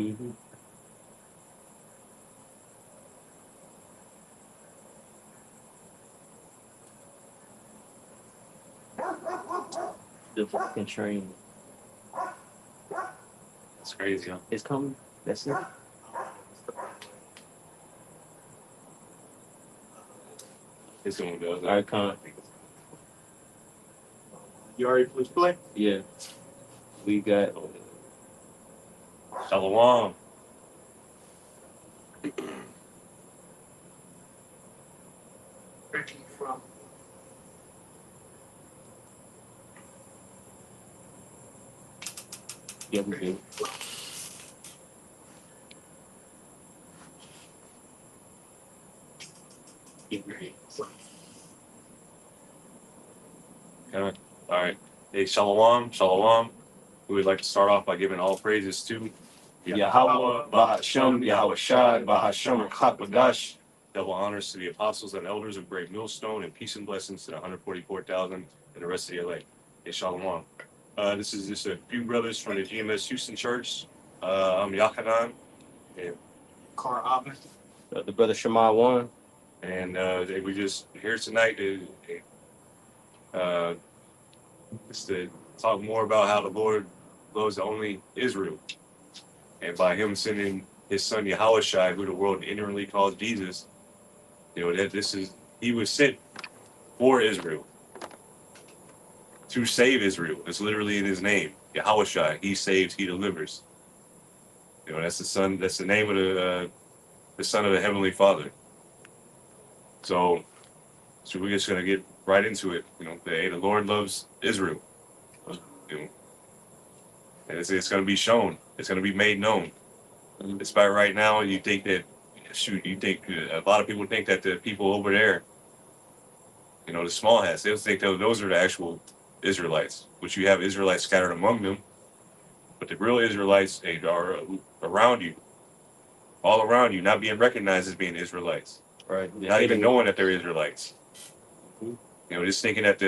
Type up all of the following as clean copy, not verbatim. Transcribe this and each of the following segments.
Mm-hmm. The fucking train It's crazy, huh? is coming. That's it. It's gonna go. All right, come. You already pushed play? Yeah, we got. Shalom. From Yeah, we do. Okay. All right. Hey, shalom, shalom. We would like to start off by giving all praises to Yahweh, Bahasham, Yahweh Shai, Bahasham, Chakbadash. double honors to the apostles and elders of Great Millstone, and peace and blessings to the 144,000 and the rest of the elect. Hey, shalom. This is just a few brothers from the GMS Houston Church. I'm Yachanan, and, Car Abin. The brother Shema one. and we just here tonight to uh, just to talk more about how the Lord loves only Israel, and by Him sending His Son Yahushua, who the world ignorantly calls Jesus, that He was sent for Israel to save Israel. It's literally in His name, Yahushua. He saves, He delivers. That's the Son. That's the name of the Son of the Heavenly Father. So we're just gonna get right into it. The Lord loves Israel. You know, and it's going to be shown. It's going to be made known. Despite right now, you think that, you think a lot of people think that the people over there, the small hats, they'll think that those are the actual Israelites, which you have Israelites scattered among them, but the real Israelites are around you, all around you, not being recognized as being Israelites, Right. not even knowing that they're Israelites. Just thinking that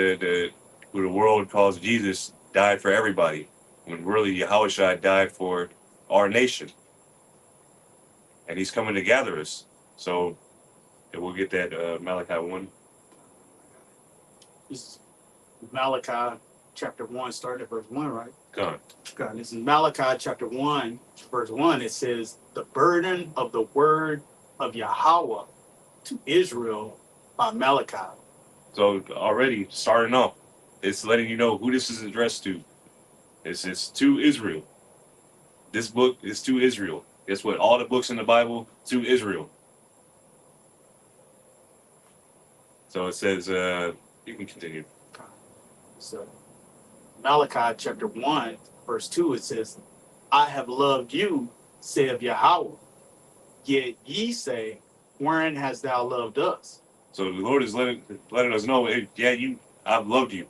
who the world calls Jesus died for everybody, when really Yahushua died for our nation. And He's coming to gather us. So we'll get that Malachi 1. This is Malachi chapter 1, start at verse 1, right? Come. God, this is Malachi chapter 1, verse 1. It says, the burden of the word of Yahweh to Israel by Malachi. So already starting off, it's letting you know who this is addressed to. It's to Israel. This book is to Israel. Guess what? All the books in the Bible to Israel. So it says, you can continue. So Malachi chapter 1, verse 2, it says, I have loved you, saith Yahweh. Yet ye say, wherein hast thou loved us? So the Lord is letting us know, hey, yeah, I've loved you.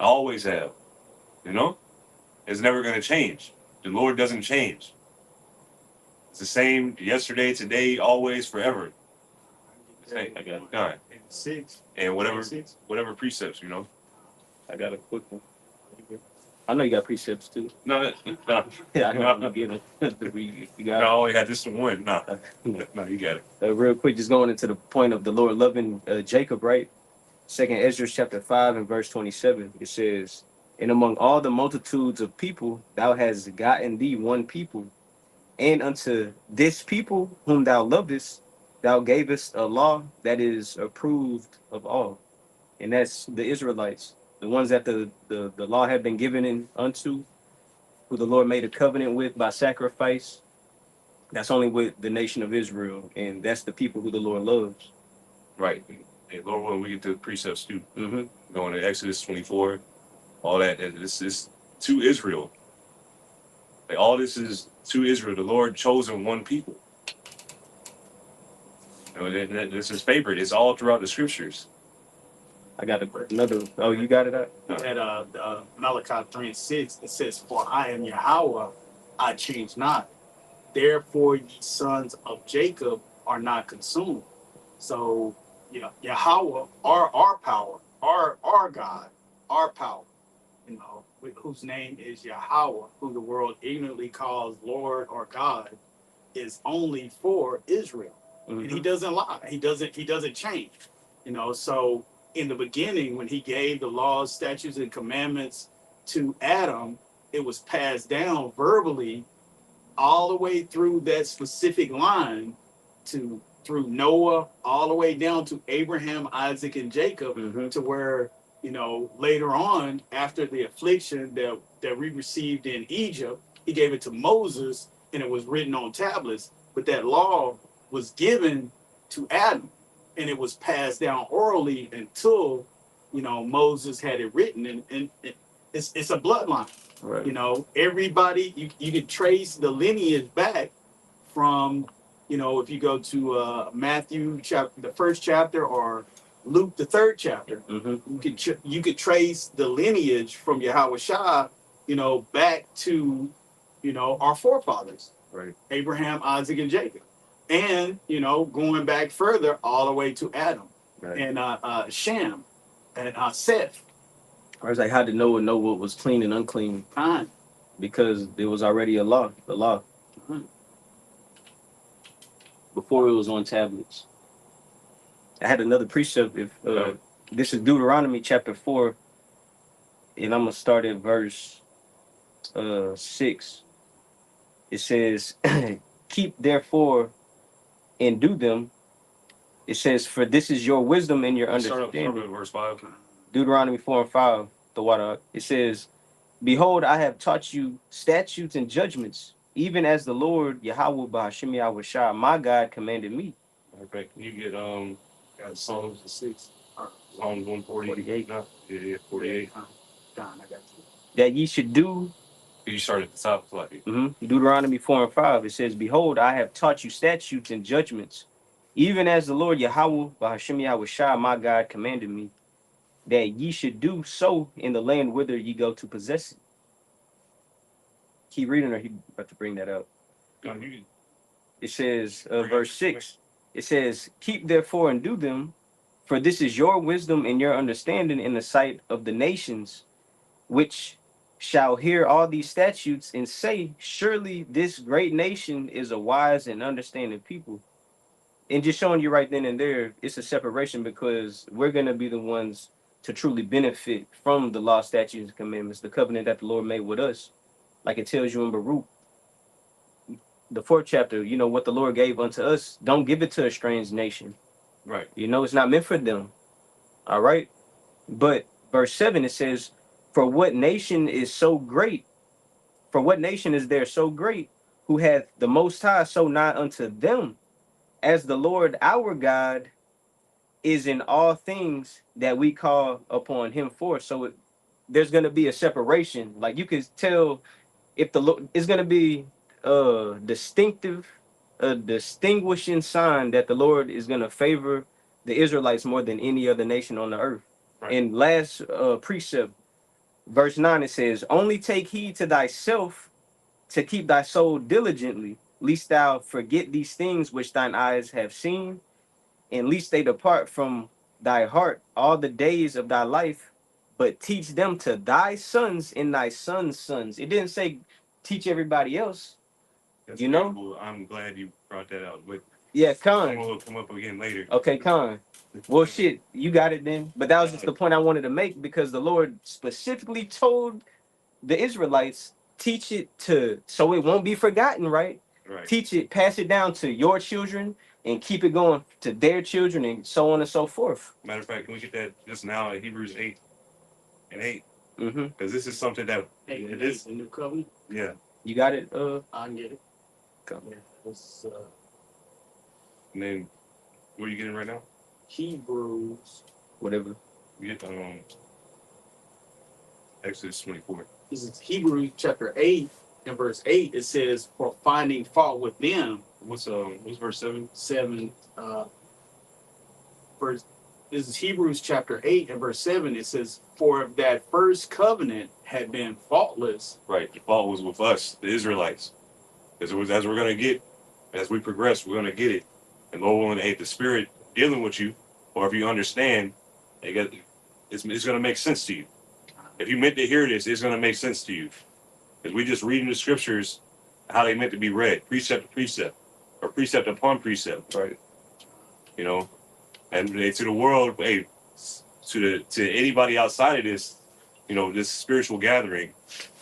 I always have. It's never going to change. The Lord doesn't change. It's the same yesterday, today, always, forever. Hey, I got it. All right. 6. And whatever 6. precepts, I got a quick one. I know you got precepts too. No, Yeah, I know I'm getting it. You got I only had this one. No, it. no, you got it. Real quick, just going into the point of the Lord loving Jacob, right? Second Ezra chapter 5 and verse 27. It says, and among all the multitudes of people, thou hast gotten thee one people, and unto this people whom thou lovest, thou gavest a law that is approved of all. And that's the Israelites, the ones that the law had been given in unto, who the Lord made a covenant with by sacrifice. That's only with the nation of Israel, and that's the people who the Lord loves. Right. Hey, Lord willing, we get to the precepts too. Mm-hmm. Going to Exodus 24, all that. This is to Israel. Like, all this is to Israel. The Lord chosen one people. This is favorite. It's all throughout the scriptures. I got another. Oh, you got it out? At Malachi 3 and 6, it says, for I am Yahweh, I change not. Therefore, ye sons of Jacob are not consumed. So, Yahweh, our power, our God, our power, whose name is Yahweh, who the world ignorantly calls Lord or God, is only for Israel. And he doesn't lie. He doesn't change. You know, so in the beginning, when he gave the laws, statutes, and commandments to Adam, it was passed down verbally all the way through that specific line to through Noah, all the way down to Abraham, Isaac, and Jacob, to where, you know, later on, after the affliction that we received in Egypt, he gave it to Moses and it was written on tablets. But that law was given to Adam and it was passed down orally until, you know, Moses had it written. And it's a bloodline. Right. You know, everybody, you can trace the lineage back from, you know, if you go to Matthew chapter, the first chapter, or Luke, the third chapter, you could trace the lineage from Yahweh Shah, you know, back to, you know, our forefathers, Right. Abraham, Isaac, and Jacob, and, you know, going back further all the way to Adam, Right. and Shem and Seth. I was like, how did Noah know what was clean and unclean? Time. Because there was already a law, the law, Mhm. before it was on tablets. I had another precept. If this is Deuteronomy chapter 4, and I'm gonna start at verse 6. It says, "Keep therefore and do them." It says, "For this is your wisdom and your Start understanding." with verse 5. Deuteronomy 4 and 5. The water. It says, "Behold, I have taught you statutes and judgments, even as the Lord Yahweh Ba'ashem Yahweh Shah, my God, commanded me." Okay, can you get got Psalms 6, Or Psalms 148? No, yeah, 48. Don, I got you. That ye should do. You start at the top, like Deuteronomy 4 and 5. It says, "Behold, I have taught you statutes and judgments, even as the Lord Yahweh Ba'ashem Yahweh Shah, my God, commanded me, that ye should do so in the land whither ye go to possess it." Keep reading, or he about to bring that up. you It says, Bring verse it. 6, it says, "Keep therefore and do them, for this is your wisdom and your understanding in the sight of the nations, which shall hear all these statutes and say, surely this great nation is a wise and understanding people." And just showing you right then and there, it's a separation, because we're going to be the ones to truly benefit from the law, statutes, and commandments, the covenant that the Lord made with us. Like it tells you in Baruch, the 4th chapter, you know, what the Lord gave unto us, don't give it to a strange nation. right. You know, it's not meant for them. All right. But verse 7, it says, "For what nation is so great? For what nation is there so great, who hath the Most High so nigh unto them, as the Lord our God is in all things that we call upon him for?" So there's going to be a separation. Like you could tell if the Lord is going to be a distinguishing sign that the Lord is going to favor the Israelites more than any other nation on the earth. Right. And last precept, verse 9, it says, "Only take heed to thyself to keep thy soul diligently, lest thou forget these things which thine eyes have seen, and lest they depart from thy heart all the days of thy life, but teach them to thy sons and thy sons' sons." It didn't say teach everybody else. That's You know? beautiful. I'm glad you brought that out. But Yeah, I'm Khan. gonna come up again later. Okay, Khan. Well, shit, you got it then. But that was just the point I wanted to make, because the Lord specifically told the Israelites, teach it to, so it won't be forgotten, right? Right. Teach it, pass it down to your children, and keep it going to their children, and so on and so forth. Matter of fact, can we get that just now in Hebrews 8 and 8? Mm-hmm. Because this is something that it is. The new covenant. Yeah. You got it? I can get it. Come. Yeah, it's And then what are you getting right now? Hebrews. Whatever. You get Exodus 24. This is Hebrews chapter 8 and verse 8. It says, "For finding fault with them." What's verse 7? 7 verse. This is Hebrews chapter 8 and verse 7. It says, "For if that first covenant had been faultless." Right. The fault was with us, the Israelites. As we're gonna get, as we progress, we're gonna get it. And Lord willing, hey, the Spirit dealing with you, or if you understand, it's gonna make sense to you. If you meant to hear this, it's going to make sense to you. Because we just reading the scriptures how they meant to be read, precept to precept, or precept upon precept, Right. you know. And to the world, hey, to anybody outside of this, you know, this spiritual gathering,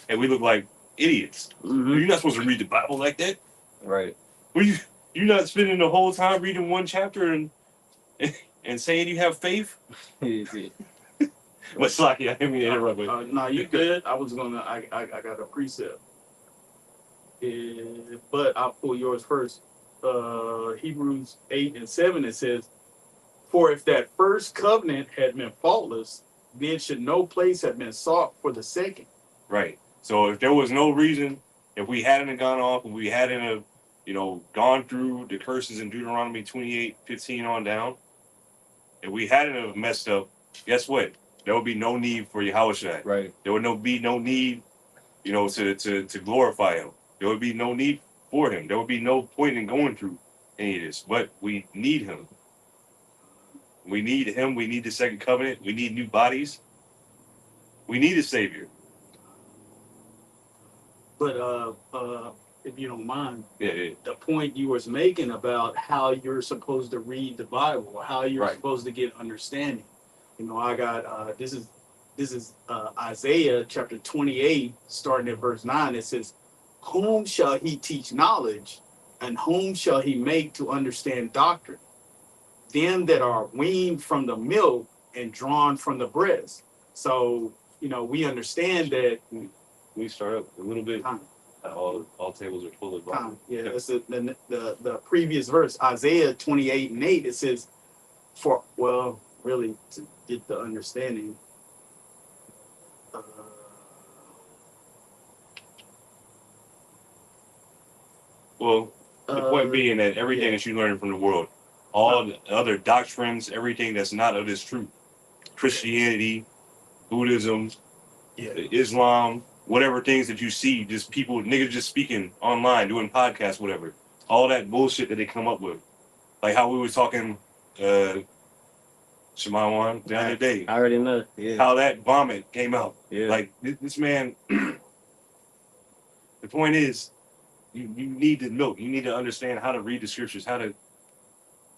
and we look like idiots. Mm-hmm. You're not supposed to read the Bible like that. Right. You're not spending the whole time reading one chapter and saying you have faith. But Slaki, I didn't mean to interrupt. No, you good. I was gonna. I got a precept. But I'll pull yours first. Hebrews 8:7. It says, "For if that first covenant had been faultless, then should no place have been sought for the second." Right. So if there was no reason, if we hadn't gone off, if we hadn't gone through the curses in Deuteronomy 28:15 on down, if we hadn't have messed up, guess what? There would be no need for Yahushua. Right. There would be no need, to glorify him. There would be no need for him. There would be no point in going through any of this. But we need him. We need him. We need the second covenant. We need new bodies. We need a savior. But if you don't mind, Yeah. the point you was making about how you're supposed to read the Bible, how you're Right. supposed to get understanding. I got this is Isaiah chapter 28, starting at verse 9. It says, "Whom shall he teach knowledge, and whom shall he make to understand doctrine? Them that are weaned from the milk and drawn from the breast." So, we understand that. We start up a little bit. All tables are full of Bible. Yeah, that's the previous verse, Isaiah 28:8. It says, really to get the understanding. Well, the point being that everything that you learn from the world, all the other doctrines, everything that's not of this truth, Christianity, Buddhism, Islam, whatever things that you see, just people, niggas just speaking online, doing podcasts, whatever, all that bullshit that they come up with. Like how we were talking, Shemawan the other day. I already know. Yeah. How that vomit came out. Yeah. Like this man, the point is, you need the milk. You need to understand how to read the scriptures, how to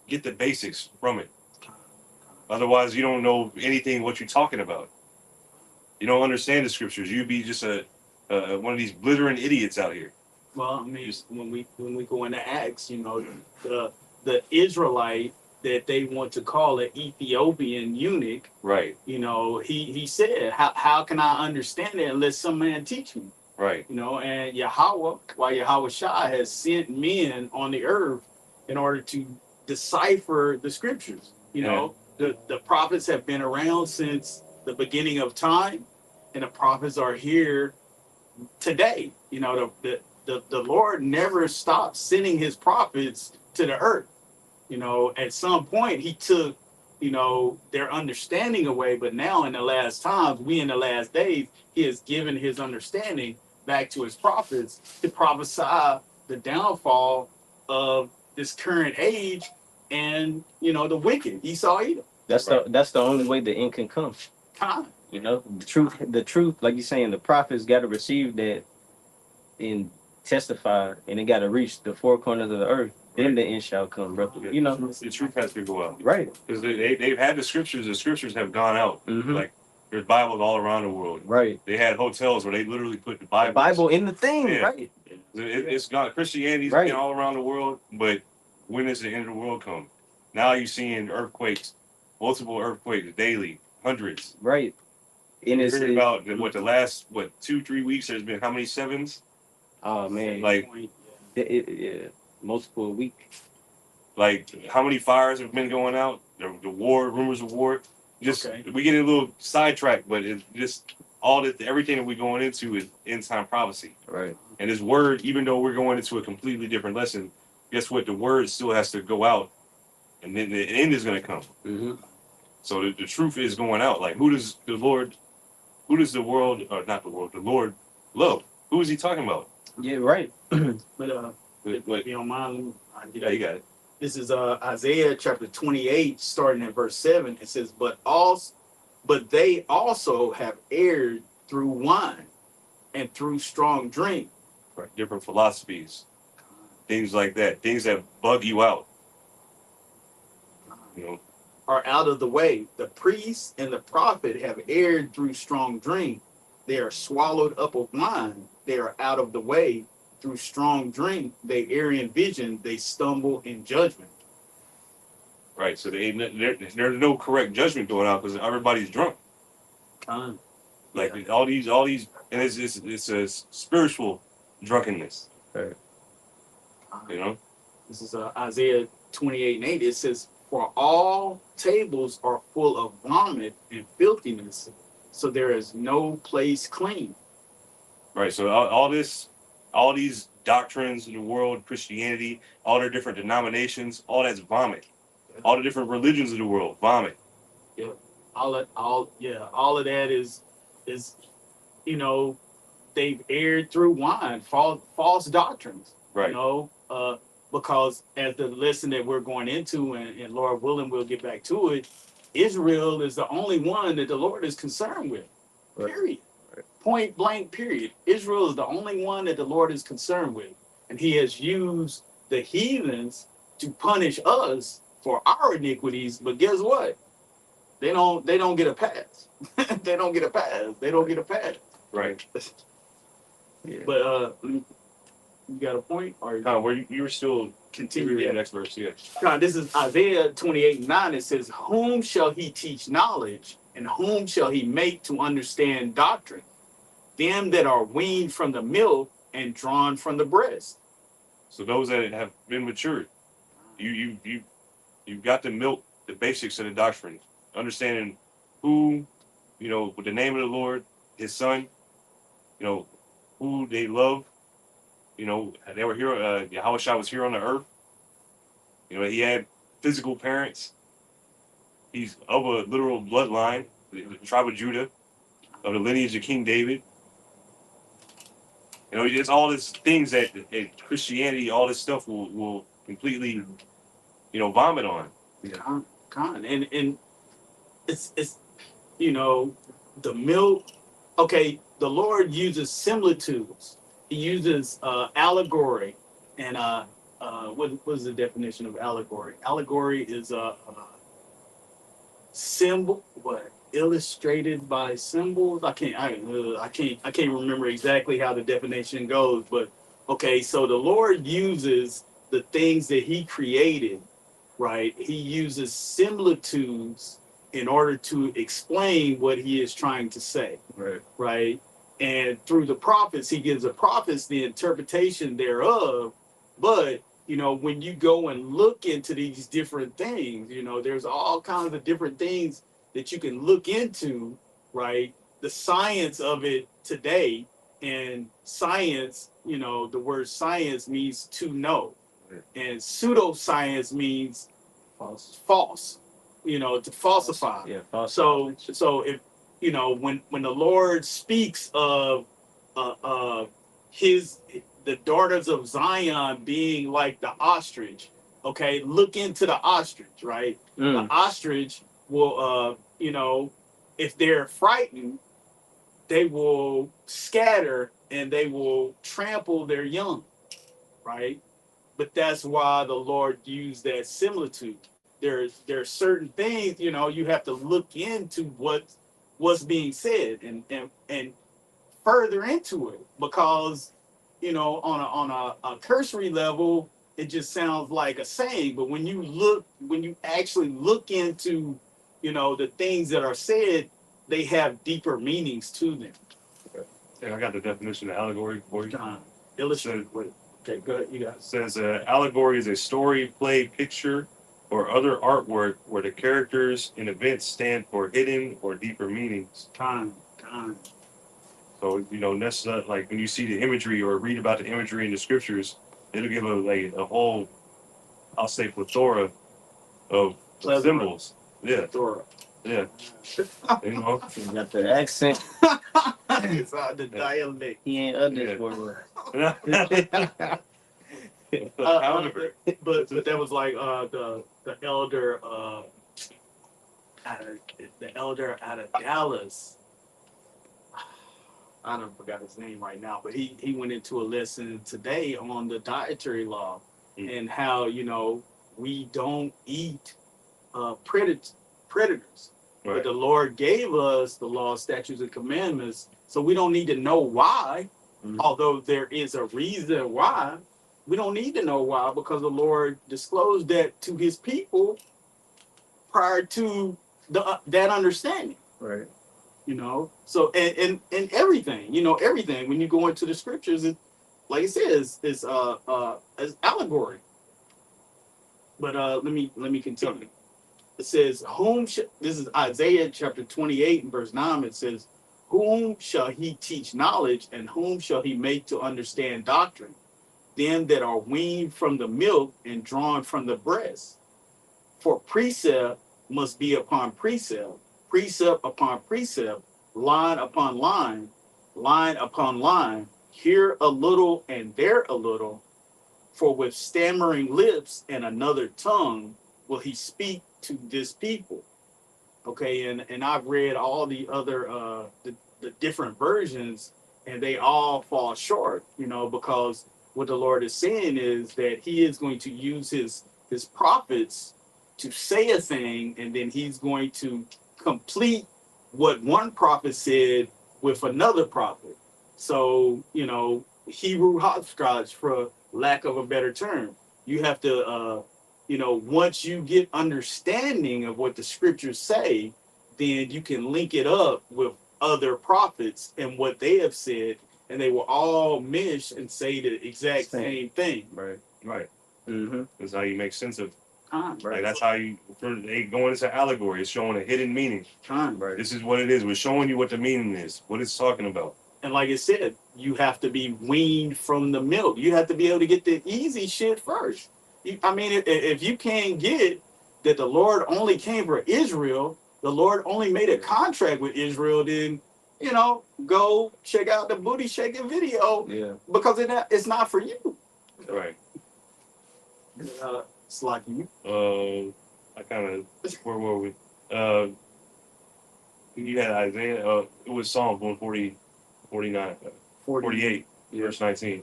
get the basics from it. Otherwise, you don't know anything what you're talking about. You don't understand the scriptures. You'd be just one of these blithering idiots out here. Well, I mean, when we go into Acts, the Israelite that they want to call an Ethiopian eunuch, Right. He said, how can I understand it unless some man teach me? Right. And Yahweh, Yahweh Shah has sent men on the earth in order to decipher the scriptures. The prophets have been around since the beginning of time, and the prophets are here today. The Lord never stopped sending his prophets to the earth. At some point he took, their understanding away, but now in the last times, in the last days, he has given his understanding back to his prophets to prophesy the downfall of this current age and, the wicked, Esau, Edom. That's the only way the end can come. Time. The truth, like you're saying, the prophets got to receive that and testify, and it got to reach the four corners of the earth. Then the end shall come, bro. The truth has to go out. Right. Because they've had the scriptures have gone out. Mm-hmm. Like there's Bibles all around the world. Right. They had hotels where they literally put the The Bible in the thing, Yeah. right? It's gone. Christianity's Right. been all around the world, but when does the end of the world come? Now you're seeing earthquakes, multiple earthquakes daily, hundreds. Right. And You're it's hearing about the last 2-3 weeks there's been how many sevens? oh man, Like multiple a week. Like how many fires have been going out? The war, rumors of war. Just we get a little sidetracked, but it's just everything that we're going into is end time prophecy. Right. And this word, even though we're going into a completely different lesson, guess what? The word still has to go out, and then the end is going to come. Mm-hmm. So the truth is going out. Like who does the Lord love? Who is he talking about? Yeah. Right. But if you don't mind, Yeah, you got it. This is Isaiah chapter 28, starting at verse 7. It says, but but they also have erred through wine and through strong drink. Right. Different philosophies, things like that, things that bug you out. You know, Are out of the way. The priest and the prophet have erred through strong drink. They are swallowed up of wine. They are out of the way through strong drink. They err in vision. They stumble in judgment. right? So there's no correct judgment going on because everybody's drunk. Like Yeah. all these, and it's a spiritual drunkenness. Right. You know, This is Isaiah 28:8. It says, "For all tables are full of vomit and filthiness, so there is no place clean." right? So all these doctrines in the world, Christianity, all their different denominations, all that's vomit. All the different religions of the world, vomit. All of that is you know, they've erred through wine, false doctrines. Right. You know, because as the lesson that we're going into, and Lord willing, we'll get back to it. Israel is the only one that the Lord is concerned with. Right. Period. Right. Point blank. Period. Israel is the only one that the Lord is concerned with, and He has used the heathens to punish us for our iniquities. But guess what? They don't get a pass. They don't get a pass. They don't get a pass. Right. Yeah. But you got a point? Or Where you were still continue? the Yeah. next verse, yeah. This is Isaiah 28:9. It says, "Whom shall he teach knowledge, and whom shall he make to understand doctrine? Them that are weaned from the milk and drawn from the breast." So those that have been matured, you've got the milk, the basics of the doctrine, understanding who, with the name of the Lord, His Son, who they love. They were here. Yahushua was here on the earth. He had physical parents. He's of a literal bloodline, the tribe of Judah, of the lineage of King David. It's all these things that Christianity, all this stuff will completely, vomit on. And it's the milk. Okay, the Lord uses similitudes. He uses allegory, and what is the definition of allegory? Allegory is a symbol, illustrated by symbols. I can't remember exactly how the definition goes, but okay. So the Lord uses the things that He created, right? He uses similitudes in order to explain what He is trying to say, right? And through the prophets, He gives the prophets the interpretation thereof. But when you go and look into these different things, there's all kinds of different things that you can look into, right? The science of it today, and science, the word science means to know, and pseudoscience means false, to falsify. Yeah, false. So if when the Lord speaks of the daughters of Zion being like the ostrich, okay, look into the ostrich, right? The ostrich will, if they're frightened, they will scatter and they will trample their young, right? But that's why the Lord used that similitude. There are certain things, you have to look into what's being said and further into it, because on a cursory level, it just sounds like a saying. But when you actually look into the things that are said, they have deeper meanings to them. Yeah, I got the definition of allegory for you. Illustrate. Okay, go ahead. You got it. It says allegory is a story, play, picture, or other artwork where the characters and events stand for hidden or deeper meanings. Time. So that's not like when you see the imagery or read about the imagery in the scriptures, it'll give a whole, I'll say, plethora of symbols. Yeah, Plethora. yeah. You got the accent. It's the dialect. He ain't underscore. But that was like the elder the elder out of Dallas. I don't forgot his name right now, but he went into a lesson today on the dietary law and how we don't eat predators. Right. But the Lord gave us the law, statutes, and commandments, so we don't need to know why. Mhm. Although there is a reason why, we don't need to know why because the Lord disclosed that to His people prior to that understanding. Right. So and everything, everything when you go into the scriptures, it, like I said, is allegory. But let me continue. It says, this is Isaiah chapter 28 and verse 9. It says, whom shall he teach knowledge, and whom shall he make to understand doctrine? Them that are weaned from the milk and drawn from the breast. For precept must be upon precept, precept upon precept, line upon line, line upon line, here a little and there a little. For with stammering lips and another tongue will he speak to this people. Okay, and I've read all the other the different versions, and they all fall short, because what the Lord is saying is that He is going to use His prophets to say a thing, and then He's going to complete what one prophet said with another prophet. So Hebrew hopscotch, for lack of a better term. You have to once you get understanding of what the scriptures say, then you can link it up with other prophets and what they have said, and they will all mesh and say the exact same thing. Right. Right. Mm-hmm. That's how you make sense of. Time, Like that's how they go into allegory. It's showing a hidden meaning. time. Right. This is what it is. We're showing you what the meaning is, what it's talking about. And like I said, you have to be weaned from the milk. You have to be able to get the easy shit first. If you can't get that the Lord only came for Israel, the Lord only made a contract with Israel, then go check out the booty shaking video. Yeah. Because it's not for you. Right. It's like you. I kind of, where were we? You had Isaiah. It was Psalm 140, 49, 48, verse 19.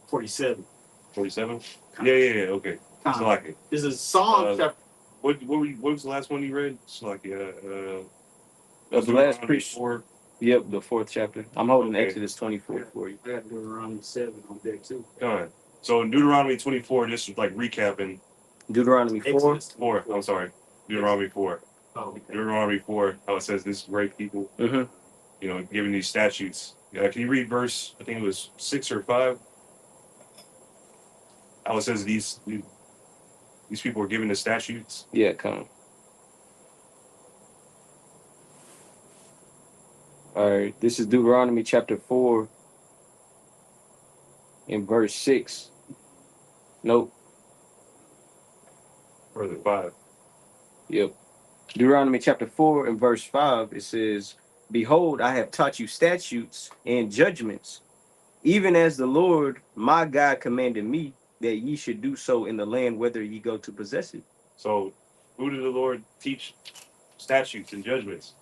47. 47? Yeah. Okay. Slaki. This is Psalm chapter. What was the last one you read? Slaki. The last priest. Yep, the 4th chapter. I'm holding Exodus 24 for you. I got Deuteronomy 7 on there too. Done. So in Deuteronomy 24, this is like recapping. Deuteronomy 4. 4. I'm sorry. Deuteronomy 4. Oh, okay. Deuteronomy 4. How it says this great people. Mm-hmm. Giving these statutes. Can you read verse? I think it was 6 or 5. How it says these people were given the statutes. Yeah, come. All right, this is Deuteronomy chapter 4 in verse 6. Nope. Or the 5. Yep. Deuteronomy chapter 4 and verse 5, it says, behold, I have taught you statutes and judgments, even as the Lord my God commanded me, that ye should do so in the land whither ye go to possess it. So, who did the Lord teach statutes and judgments?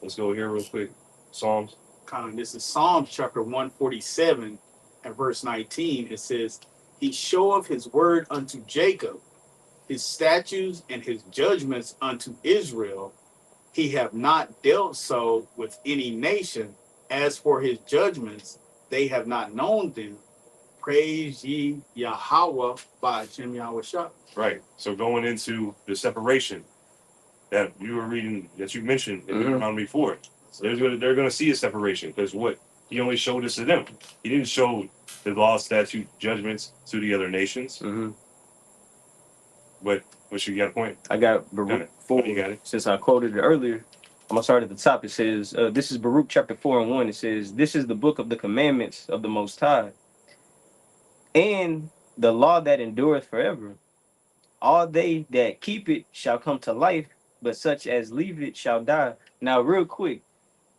Let's go here real quick. Psalms. This is Psalms chapter 147 and verse 19. It says, he showeth his word unto Jacob, his statutes and his judgments unto Israel. He have not dealt so with any nation. As for his judgments, they have not known them. Praise ye Yahweh by Hashem Yahweh Shah. Right. So going into the separation that you were reading, that you mentioned in Deuteronomy 4. So they're going to see a separation because what? He only showed this to them. He didn't show the law, statute, judgments to the other nations. Mm-hmm. But what you got a point? I got Baruch 4. You got it. Since I quoted it earlier, I'm going to start at the top. It says, this is Baruch chapter 4 and 1. It says, this is the book of the commandments of the Most High, and the law that endureth forever. All they that keep it shall come to life, but such as leave it shall die. Now, real quick,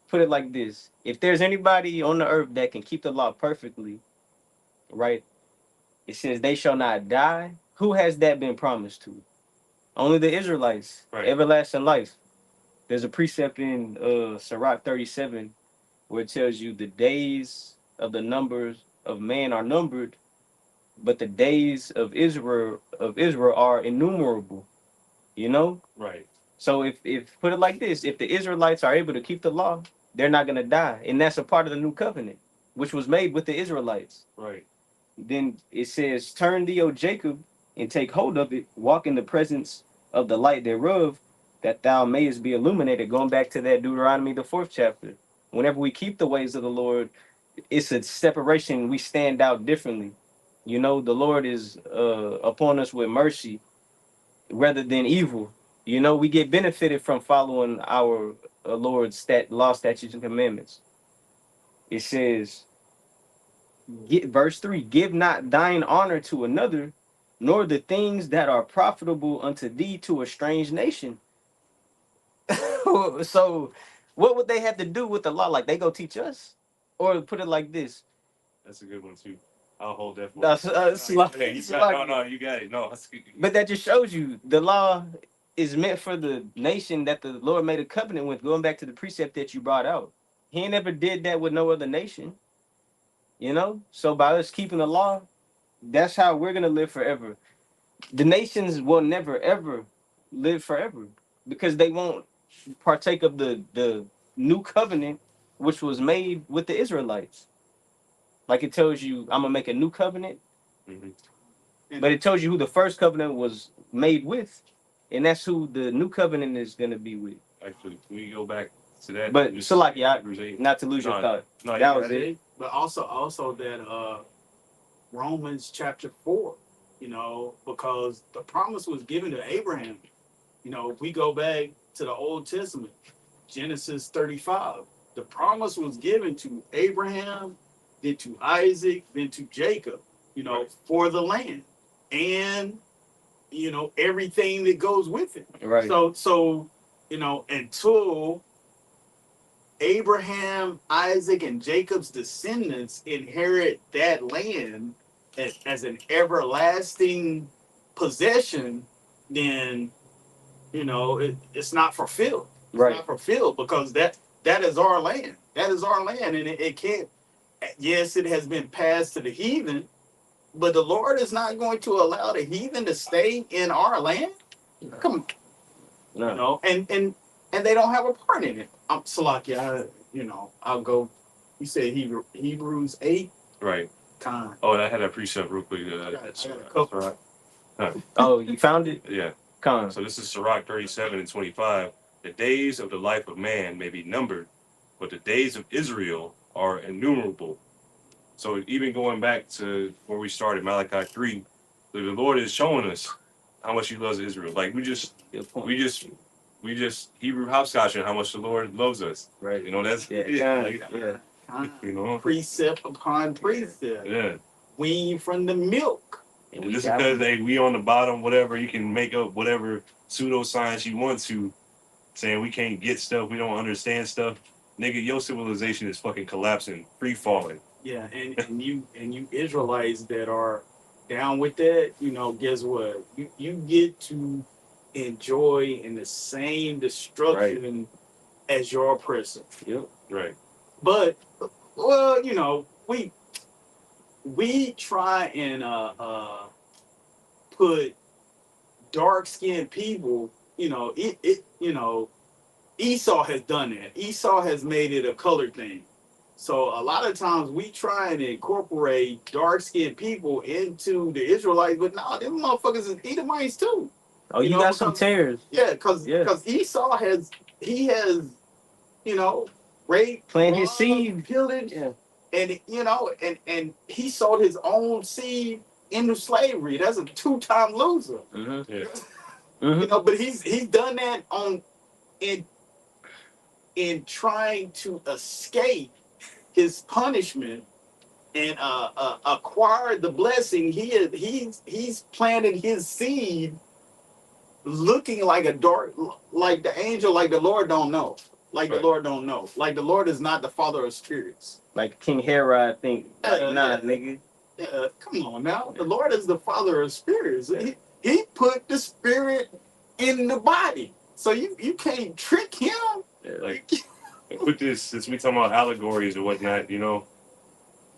put it like this. If there's anybody on the earth that can keep the law perfectly, right? It says they shall not die. Who has that been promised to? Only the Israelites. Right. Everlasting life. There's a precept in Sirach 37 where it tells you the days of the numbers of man are numbered, but the days of Israel are innumerable. You know? Right. So if put it like this, if the Israelites are able to keep the law, they're not gonna die. And that's a part of the new covenant, which was made with the Israelites. Right. Then it says, turn thee, O Jacob, and take hold of it, walk in the presence of the light thereof, that thou mayest be illuminated. Going back to that Deuteronomy, the 4th chapter. Whenever we keep the ways of the Lord, it's a separation. We stand out differently. You know, the Lord is upon us with mercy rather than evil. You know, we get benefited from following our Lord's law, statutes, and commandments. It says, verse 3, give not thine honor to another, nor the things that are profitable unto thee to a strange nation. So what would they have to do with the law? Like they go teach us? Or put it like this. That's a good one too. I'll hold that for That's, you. Hey, you got it. No, that's good. But that just shows you the law is meant for the nation that the Lord made a covenant with, going back to the precept that you brought out. He never did that with no other nation. You know? So by us keeping the law, that's how we're gonna live forever. The nations will never ever live forever because they won't partake of the new covenant which was made with the Israelites. Like it tells you, I'm gonna make a new covenant, but it tells you who the first covenant was made with, and that's who the new covenant is gonna be with. Actually, can we go back to that? But so like, yeah, not to lose your thought. No, That was it. But also that Romans chapter 4, you know, because the promise was given to Abraham. You know, if we go back to the Old Testament, Genesis 35, the promise was given to Abraham, then to Isaac, then to Jacob, you know, Right. for the land and, you know, everything that goes with it. Right. So, you know, until Abraham, Isaac, and Jacob's descendants inherit that land as an everlasting possession, then, you know, it's not fulfilled. It's Right. not fulfilled because that is our land. That is our land, and it can't. Yes, it has been passed to the heathen, but the Lord is not going to allow the heathen to stay in our land. Come on, No. you know, and they don't have a part in it. I'm Salakia, you know, I'll go. You said Hebrews 8. Right. Time. Oh, and I had a precept real quick. I got a That's couple. right. Oh, you found it? Yeah. Con. So this is Sirach 37 and 25. The days of the life of man may be numbered, but the days of Israel are innumerable. So even going back to where we started, Malachi 3, the Lord is showing us how much he loves Israel. Like we just Hebrew hopscotching how much the Lord loves us. Right. You know, that's Yeah. You know, Precept upon precept. yeah. Wean from the milk. And just because we on the bottom, whatever, you can make up whatever pseudoscience you want to, saying we can't get stuff, we don't understand stuff. Nigga, your civilization is fucking collapsing, free falling. Yeah, and you Israelites that are down with that, you know, guess what? You get to enjoy in the same destruction as your oppressor. Yep. Right. But well, you know, we try and put dark-skinned people, you know, you know, Esau has done that. Esau has made it a color thing. So a lot of times we try and incorporate dark-skinned people into the Israelites, but no, them motherfuckers is Edomites too. Oh, you got some tears. Yeah, because Esau has you know, raped, Plant his seed. pillaged, Yeah. and you know, and he sold his own seed into slavery. That's a 2-time loser. Mm-hmm. Yeah. Mm-hmm. You know, but he's done that in trying to escape his punishment and acquire the blessing. He's planted his seed looking like like the angel, like the Lord don't know. Like the Lord don't know. Like the Lord is not the father of spirits. Like King Herod, I think. Nigga. Yeah, come on now. The Lord is the father of spirits. He put the spirit in the body. So you can't trick him. Like, and put this, since we talking about allegories or whatnot, you know,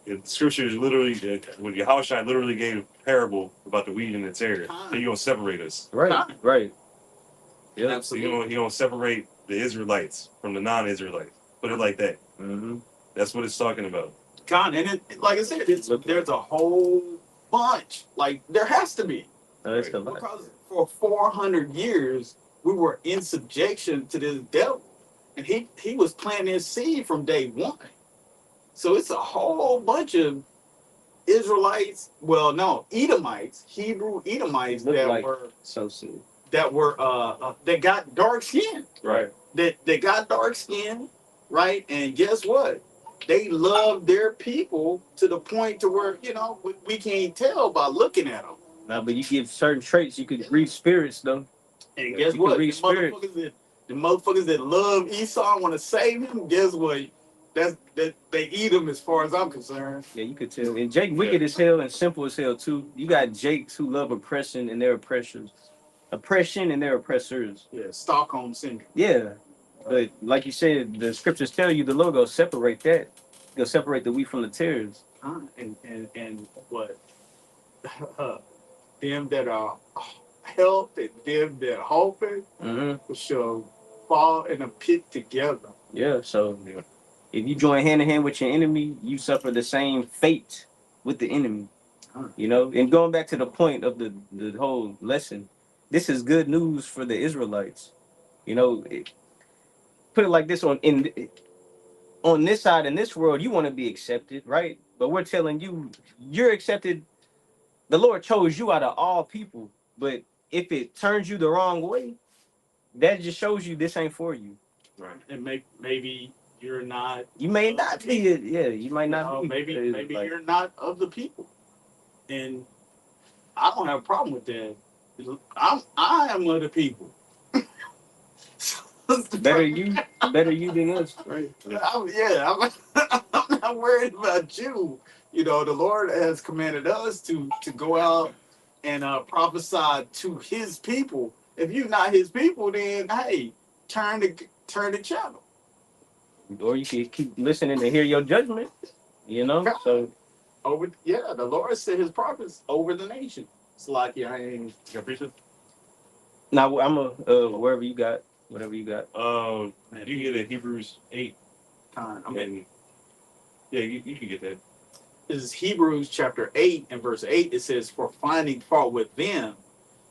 the scripture is literally, when Yahushua literally gave a parable about the wheat and the tare, so you're going to separate us. Right, right. Yeah. So you're going to separate the Israelites from the non-Israelites. Put it like that. Mm-hmm. That's what it's talking about. God, and it, like I said, there's a whole bunch. Like there has to be. That's a lot. Because for 400 years we were in subjection to this devil, and he was planting his seed from day one. So it's a whole bunch of Israelites. Well, no, Edomites, Hebrew Edomites Look that like were so soon. that got dark skin. Right. They got dark skin, right? And guess what? They love their people to the point to where we can't tell by looking at them. Nah, but you give certain traits, you could read spirits though. And guess You what? can read spirits. The motherfuckers that love Esau want to save him. Guess what? That they eat him as far as I'm concerned. Yeah, you could tell. And Jake wicked as hell and simple as hell too. You got Jakes who love oppression and their oppressors. Oppression and their oppressors. Yeah, Stockholm syndrome. Yeah. But like you said, the scriptures tell you the Lord go separate that. They'll separate the wheat from the tares. And what? Them that are health and them that hoping Mm-hmm. shall fall in a pit together. Yeah. So if you join hand in hand with your enemy, you suffer the same fate with the enemy. You know, and going back to the point of the whole lesson, this is good news for the Israelites. You know, put it like this: on this side in this world, you want to be accepted, right? But we're telling you, you're accepted. The Lord chose you out of all people. But if it turns you the wrong way, that just shows you this ain't for you. Right. And maybe you're not. You may not be it. Yeah, you might not be. Maybe Like, you're not of the people, and I don't have a problem with that. I am of the people. better you than us, right? I'm not worried about you. You know, the Lord has commanded us to go out and prophesy to His people. If you're not His people, then hey, turn the channel. Or you can keep listening to hear your judgment. You know, so The Lord said His prophets over the nation. It's like You got preacher? now I'm wherever you got, whatever you got. You can get it Hebrews 8. time. Yeah, you can get that. This is Hebrews chapter 8 and verse 8. It says, "For finding fault with them,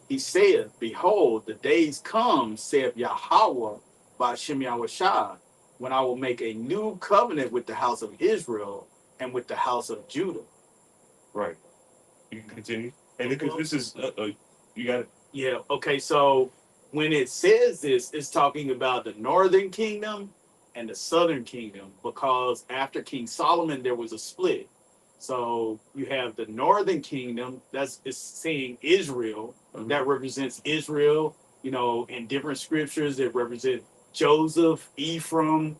He saith, Behold, the days come, saith Yahweh by Shem Yahushua, when I will make a new covenant with the house of Israel and with the house of Judah." Right. You can continue. And because this is, you got it. Yeah, okay, so when it says this, it's talking about the northern kingdom and the southern kingdom, because after King Solomon, there was a split. So you have the northern kingdom, it's saying Israel, that represents Israel, in different scriptures, it represents Joseph, Ephraim,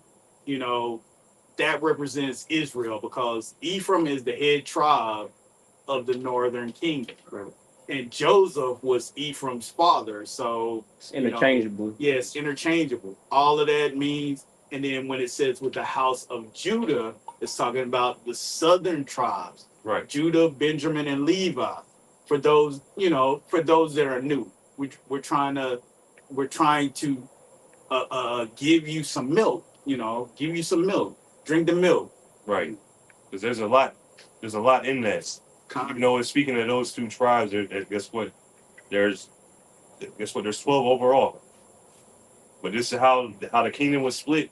that represents Israel, because Ephraim is the head tribe of the northern kingdom. Right. And Joseph was Ephraim's father. So It's interchangeable. yes, interchangeable. All of that means, and then when it says with the house of Judah, it's talking about the southern tribes. Right. Judah, Benjamin, and Levi. For those, that are new. We're trying to give you some milk, give you some milk. Drink the milk. Right. Because there's a lot in that. Even though it's speaking of those two tribes, guess what? There's 12 overall. But this is how the kingdom was split.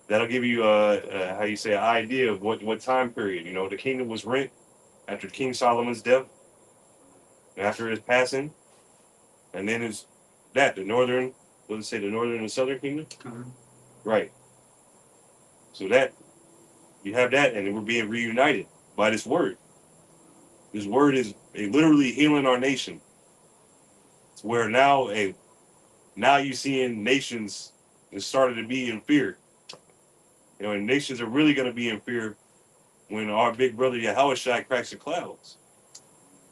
That'll give you how you say an idea of what time period. The kingdom was rent after King Solomon's death, and after his passing, and then is the northern. What does it say? The northern and southern kingdom. Right. So that you have that, and we're being reunited by this word. This word is literally healing our nation. It's where now you're seeing nations that started to be in fear. And nations are really going to be in fear when our big brother Yahushua cracks the clouds.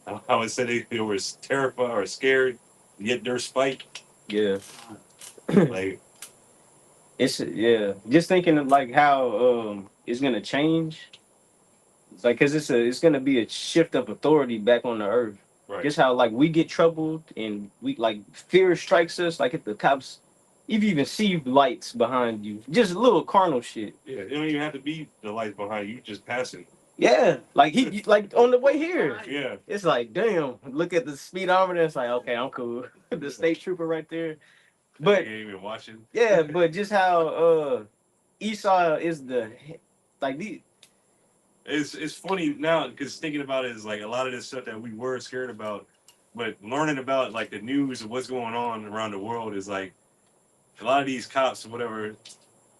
I would say they were terrified or scared, yet their spite Yeah. Like, It's yeah. Just thinking of like how it's gonna change. It's like because it's gonna be a shift of authority back on the earth. right. Just how like we get troubled and we like fear strikes us. Like if the cops, if you even see lights behind you, just little carnal shit. Yeah, it don't even have to be the lights behind you, just passing. Yeah, like he like on the way here. Yeah. It's like damn. Look at the speedometer. It's like okay, I'm cool. The state trooper right there. But You ain't even watching. yeah, but just how Esau is the like the It's funny now because thinking about it is like a lot of this stuff that we were scared about, but learning about like the news of what's going on around the world is like a lot of these cops or whatever,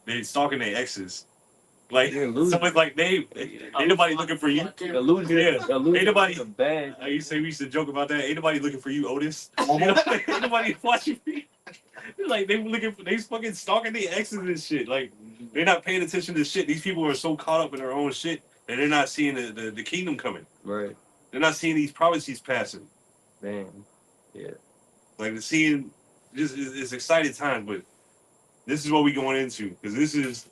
they stalking their exes. Like They're losing. someone's like they ain't nobody looking for you. illusion. Yeah. Illusion Ain't nobody- is a bad. I used to say we used to joke about that. Ain't nobody looking for you, Otis. You know, like, ain't nobody watching me. Like they looking for they fucking stalking their exes and shit. Like they're not paying attention to shit. These people are so caught up in their own shit that they're not seeing the kingdom coming. Right. They're not seeing these prophecies passing. Man. Like they're seeing just it's exciting time, but this is what we going into because this is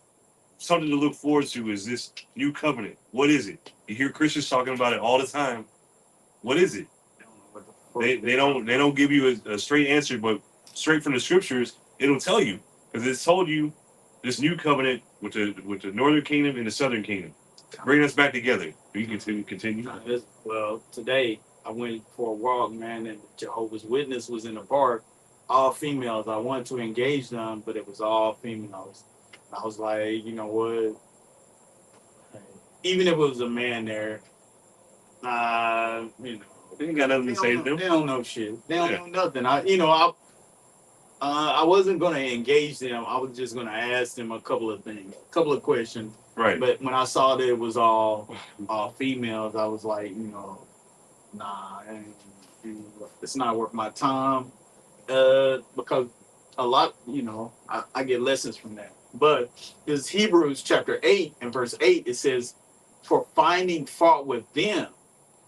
something to look forward to. Is this new covenant? What is it? You hear Christians talking about it all the time. What is it? They don't give you a straight answer, but straight from the scriptures, it'll tell you because it's told you this new covenant with the northern kingdom and the southern kingdom, bring us back together. You can continue. Well, today I went for a walk, man, and Jehovah's Witness was in the park, all females. I wanted to engage them, but it was all females. And I was like, you know what? Even if it was a man there, you know, They ain't got nothing to say to them. they don't know shit. They don't Yeah. know nothing. I wasn't gonna engage them. I was just gonna ask them a couple of things, a couple of questions. Right. But when I saw that it was all females, I was like, you know, nah, it's not worth my time. Because a lot, you know, I get lessons from that. But it's Hebrews chapter 8 and verse 8, it says, for finding fault with them,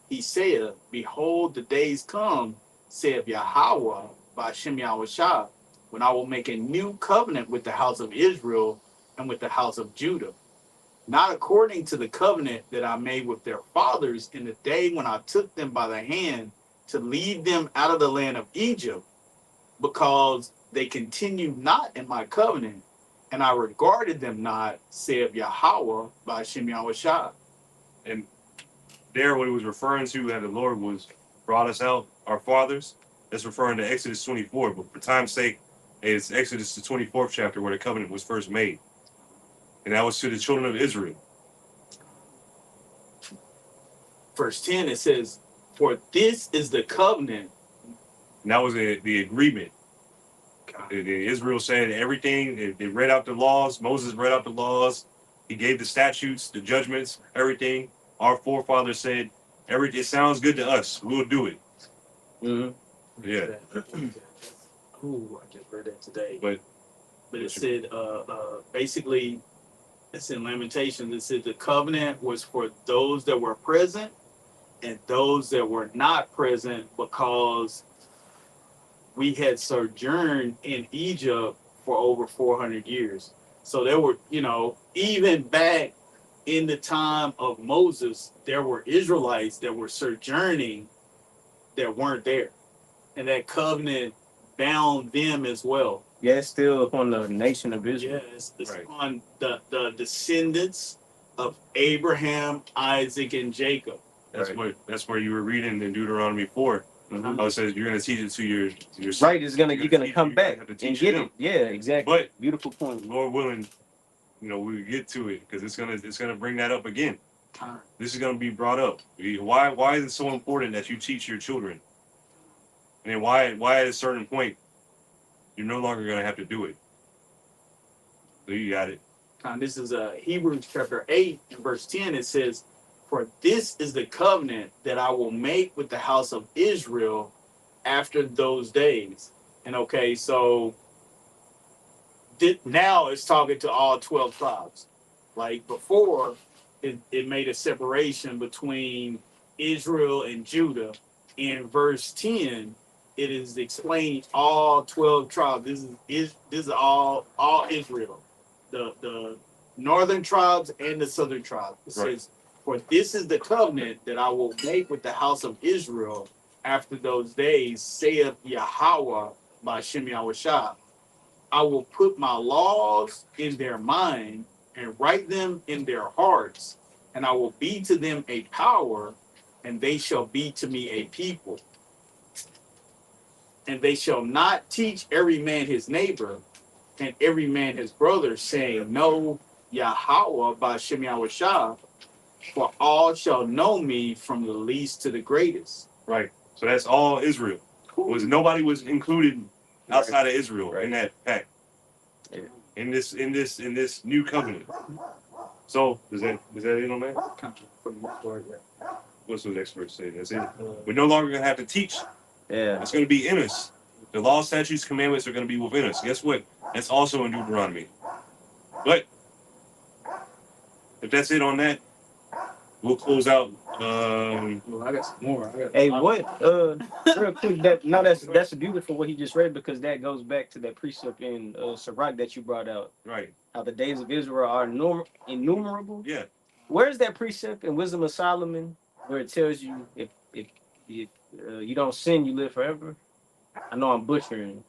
he said, behold, the days come, saith Yahweh by Shem Yahushua, when I will make a new covenant with the house of Israel and with the house of Judah. Not according to the covenant that I made with their fathers in the day when I took them by the hand to lead them out of the land of Egypt, because they continued not in my covenant, and I regarded them not, saith Yahweh by Shem Yahushua. And there, what he was referring to, that the Lord was brought us out, our fathers, that's referring to Exodus 24. But for time's sake, it's Exodus the 24th chapter where the covenant was first made. And that was to the children of Israel. Verse 10, it says, for this is the covenant. And that was the agreement. Israel said everything. They read out the laws. Moses read out the laws. He gave the statutes, the judgments, everything. Our forefathers said, it sounds good to us. We'll do it. Mm-hmm. Yeah. Ooh, I just read that today. But it said, basically, it's in Lamentations. It said the covenant was for those that were present and those that were not present, because we had sojourned in Egypt for over 400 years. So there were, you know, even back in the time of Moses, there were Israelites that were sojourning that weren't there. And that covenant bound them as well. Yeah, it's still upon the nation of Israel. Yes, it's Right. upon the descendants of Abraham, Isaac, and Jacob. that's where you were reading in Deuteronomy 4. Mhm. How it says you're going to teach it to your Right, you're gonna come back have to and teach get them. it. Yeah, exactly. But Beautiful point. Lord willing, you know, we get to it because it's gonna bring that up again. This is gonna be brought up. Why is it so important that you teach your children? And then why at a certain point you're no longer gonna have to do it? So you got it. This is Hebrews chapter 8 and verse 10. It says, for this is the covenant that I will make with the house of Israel after those days. And okay, so now it's talking to all 12 tribes. Like before, it made a separation between Israel and Judah. In verse 10, it is explaining all 12 tribes. This is all Israel, the northern tribes and the southern tribes. It Right. says, "For this is the covenant that I will make with the house of Israel after those days, saith Yahweh by Shem Yahushua. I will put my laws in their mind and write them in their hearts, and I will be to them a power, and they shall be to me a people. And they shall not teach every man his neighbor and every man his brother, saying, Know Yahweh by Shem Yahushua, for all shall know me from the least to the greatest." Right. So that's all Israel. Nobody was included outside of Israel in that pact. Yeah. In this new covenant. So is that it on that? What's the next verse say? That's it. We're no longer gonna have to teach. Yeah. It's gonna be in us. The law, statutes, commandments are gonna be within us. Guess what? That's also in Deuteronomy. But if that's it on that, we'll close out. Well, I got some more. Hey, what? Real quick, that's beautiful what he just read, because that goes back to that precept in Sirach that you brought out. Right. How the days of Israel are innumerable. Yeah. Where's that precept in Wisdom of Solomon where it tells you if you don't sin, you live forever? I know I'm butchering,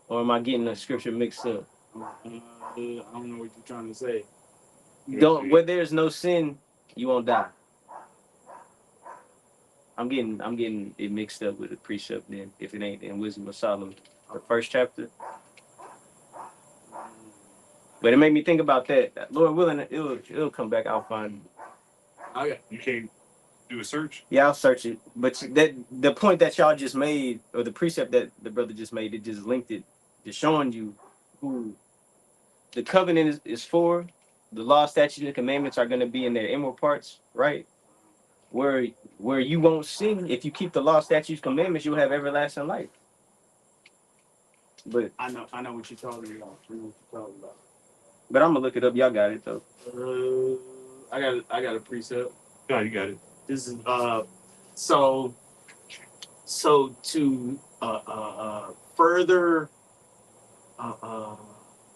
or am I getting the scripture mixed up? I don't know what you're trying to say. Where there's no sin, you won't die. I'm getting it mixed up with the precept then, if it ain't in Wisdom of Solomon, the first chapter. But it made me think about that. Lord willing, it'll come back. I'll find it. You can't do a search. Yeah, I'll search it. But that the point that y'all just made, or the precept that the brother just made, it just linked it, just showing you who the covenant is for. The law, statutes, and commandments are going to be in their inward parts, right? Where you won't sin. If you keep the law, statutes, commandments, you'll have everlasting life. But I know what you're talking about. But I'm gonna look it up. Y'all got it though. I got a precept. No, you got it. This is so to further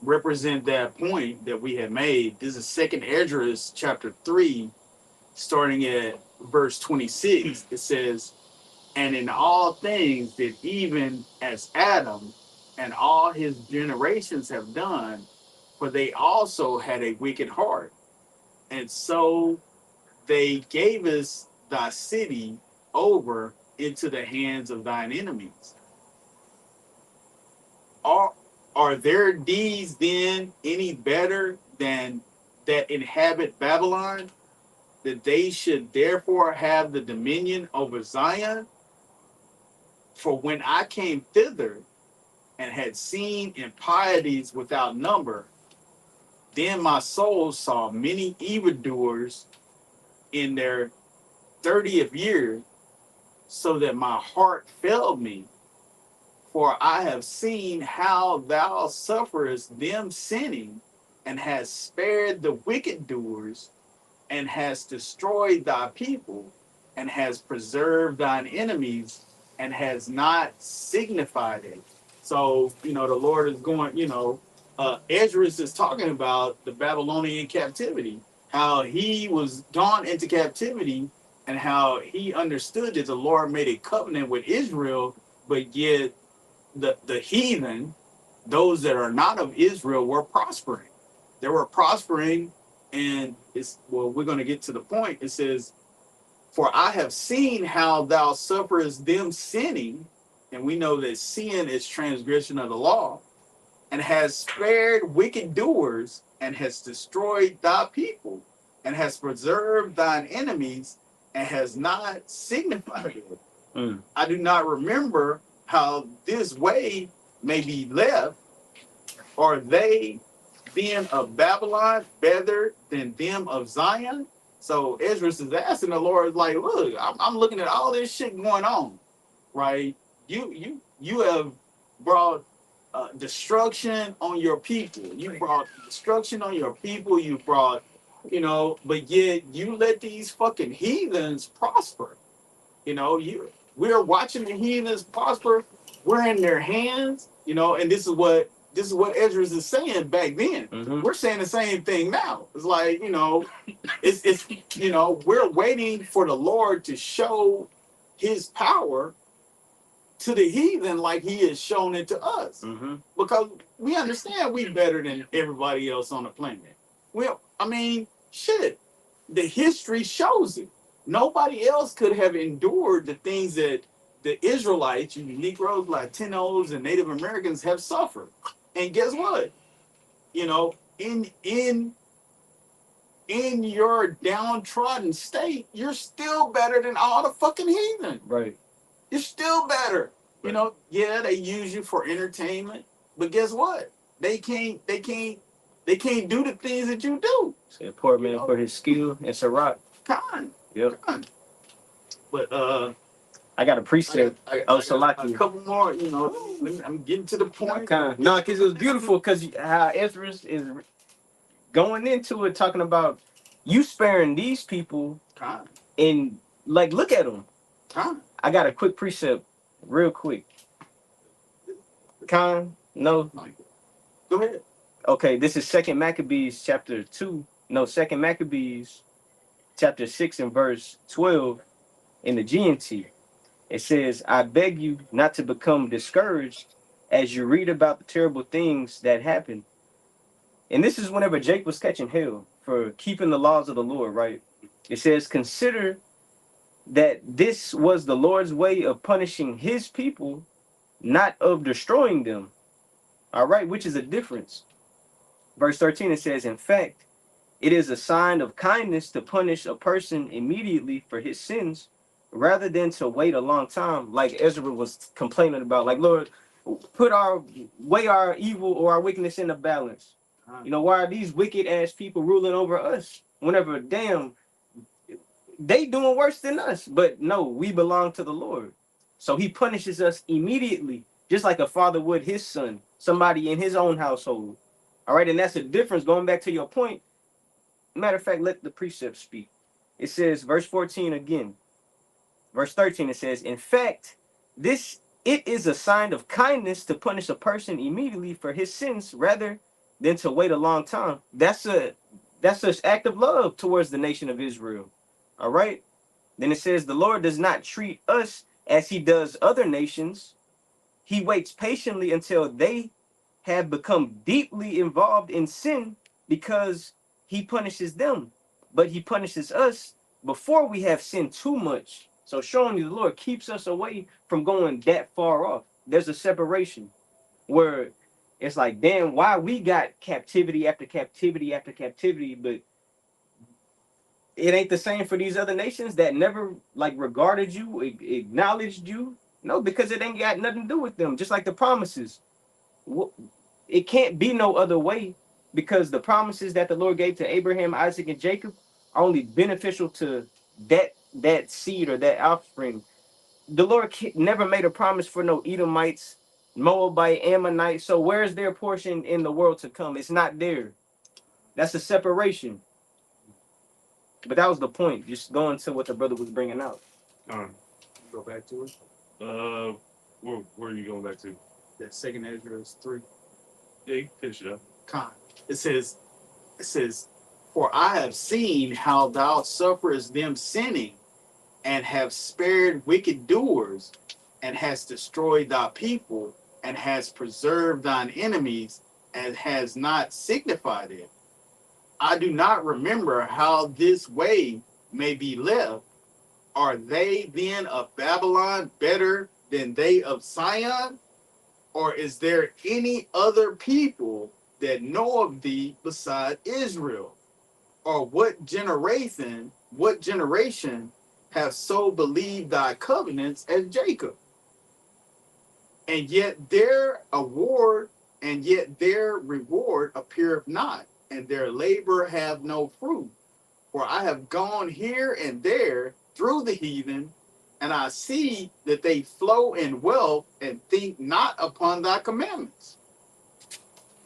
represent that point that we had made. This is 2nd Esdras chapter 3, starting at verse 26. It says, "And in all things that even as Adam and all his generations have done, for they also had a wicked heart. And so they gave us thy city over into the hands of thine enemies. Are their deeds then any better than that inhabit Babylon, that they should therefore have the dominion over Zion? For when I came thither and had seen impieties without number, then my soul saw many evildoers in their 30th year, so that my heart failed me. For I have seen how thou sufferest them sinning, and hast spared the wicked doers, and hast destroyed thy people, and has preserved thine enemies, and has not signified it." So, the Lord is going, Esdras is talking about the Babylonian captivity, how he was gone into captivity, and how he understood that the Lord made a covenant with Israel, but yet the heathen, those that are not of Israel, were prospering. They were prospering, and we're going to get to the point. It says, "For I have seen how thou sufferest them sinning," and we know that sin is transgression of the law, "and has spared wicked doers, and has destroyed thy people, and has preserved thine enemies, and has not signified it. I do not remember how this way may be left. Are they then of Babylon better than them of Zion?" So Esdras is asking the Lord, like, look, I'm looking at all this shit going on, right? You have brought destruction on your people. You brought destruction on your people. You brought, but yet you let these fucking heathens prosper. we're watching the heathens prosper. We're in their hands, you know, and this is what Ezra is saying back then. Mhm. We're saying the same thing now. It's like, you know, it's you know, we're waiting for the Lord to show his power to the heathen like he has shown it to us. Mhm. Because we understand we better than everybody else on the planet. Well, I mean, shit. The history shows it. Nobody else could have endured the things that the Israelites, you Negroes, Latinos, and Native Americans have suffered. And guess what? You know, in your downtrodden state, you're still better than all the fucking heathen. Right. You're still better. You know, yeah, they use you for entertainment, but guess what? They can't do the things that you do. Say poor man for his skill and Sirach. Con. Yep. Con. But I got a precept. I Salaki. a couple more, you know. I'm getting to the point. No, because it was beautiful. Because how Ezra is going into it, talking about you sparing these people, Con. and like, look at them. Con. I got a quick precept, real quick. No. Go ahead. Okay, this is Second Maccabees chapter 2. No, Second Maccabees chapter 6 and verse 12 in the GNT. It says, I beg you not to become discouraged as you read about the terrible things that happen. And this is whenever Jake was catching hell for keeping the laws of the Lord, right? It says, consider that this was the Lord's way of punishing his people, not of destroying them. All right, which is a difference. Verse 13, it says, in fact, it is a sign of kindness to punish a person immediately for his sins rather than to wait a long time, like Ezra was complaining about. Like, Lord, weigh our evil or our wickedness in the balance. You know, why are these wicked ass people ruling over us? Whenever, damn, they doing worse than us. But no, we belong to the Lord. So he punishes us immediately, just like a father would his son, somebody in his own household. All right, and that's the difference. Going back to your point, matter of fact, let the precept speak. It says, verse 14 again. Verse 13, it says, in fact, it is a sign of kindness to punish a person immediately for his sins rather than to wait a long time. That's an act of love towards the nation of Israel. All right. Then it says, the Lord does not treat us as he does other nations. He waits patiently until they have become deeply involved in sin because he punishes them. But he punishes us before we have sinned too much. So showing you the Lord keeps us away from going that far off. There's a separation where it's like, damn, why we got captivity after captivity after captivity, but it ain't the same for these other nations that never like regarded you, acknowledged you. No, because it ain't got nothing to do with them. Just like the promises, it can't be no other way, because the promises that the Lord gave to Abraham, Isaac, and Jacob are only beneficial to that seed or that offspring. The Lord never made a promise for no Edomites, Moabite, Ammonite. So where's their portion in the world to come? It's not there. That's a separation. But that was the point. Just going to what the brother was bringing out. Go back to it. Where are you going back to? That second Ezra 3. Yeah, you can finish it up. Con. It says, for I have seen how thou sufferest them sinning, and have spared wicked doers, and hast destroyed thy people, and hast preserved thine enemies, and has not signified it. I do not remember how this way may be left. Are they then of Babylon better than they of Sion? Or is there any other people that know of thee beside Israel? Or what generation have so believed thy covenants as Jacob? And yet their reward appeareth not, and their labor have no fruit. For I have gone here and there through the heathen, and I see that they flow in wealth and think not upon thy commandments.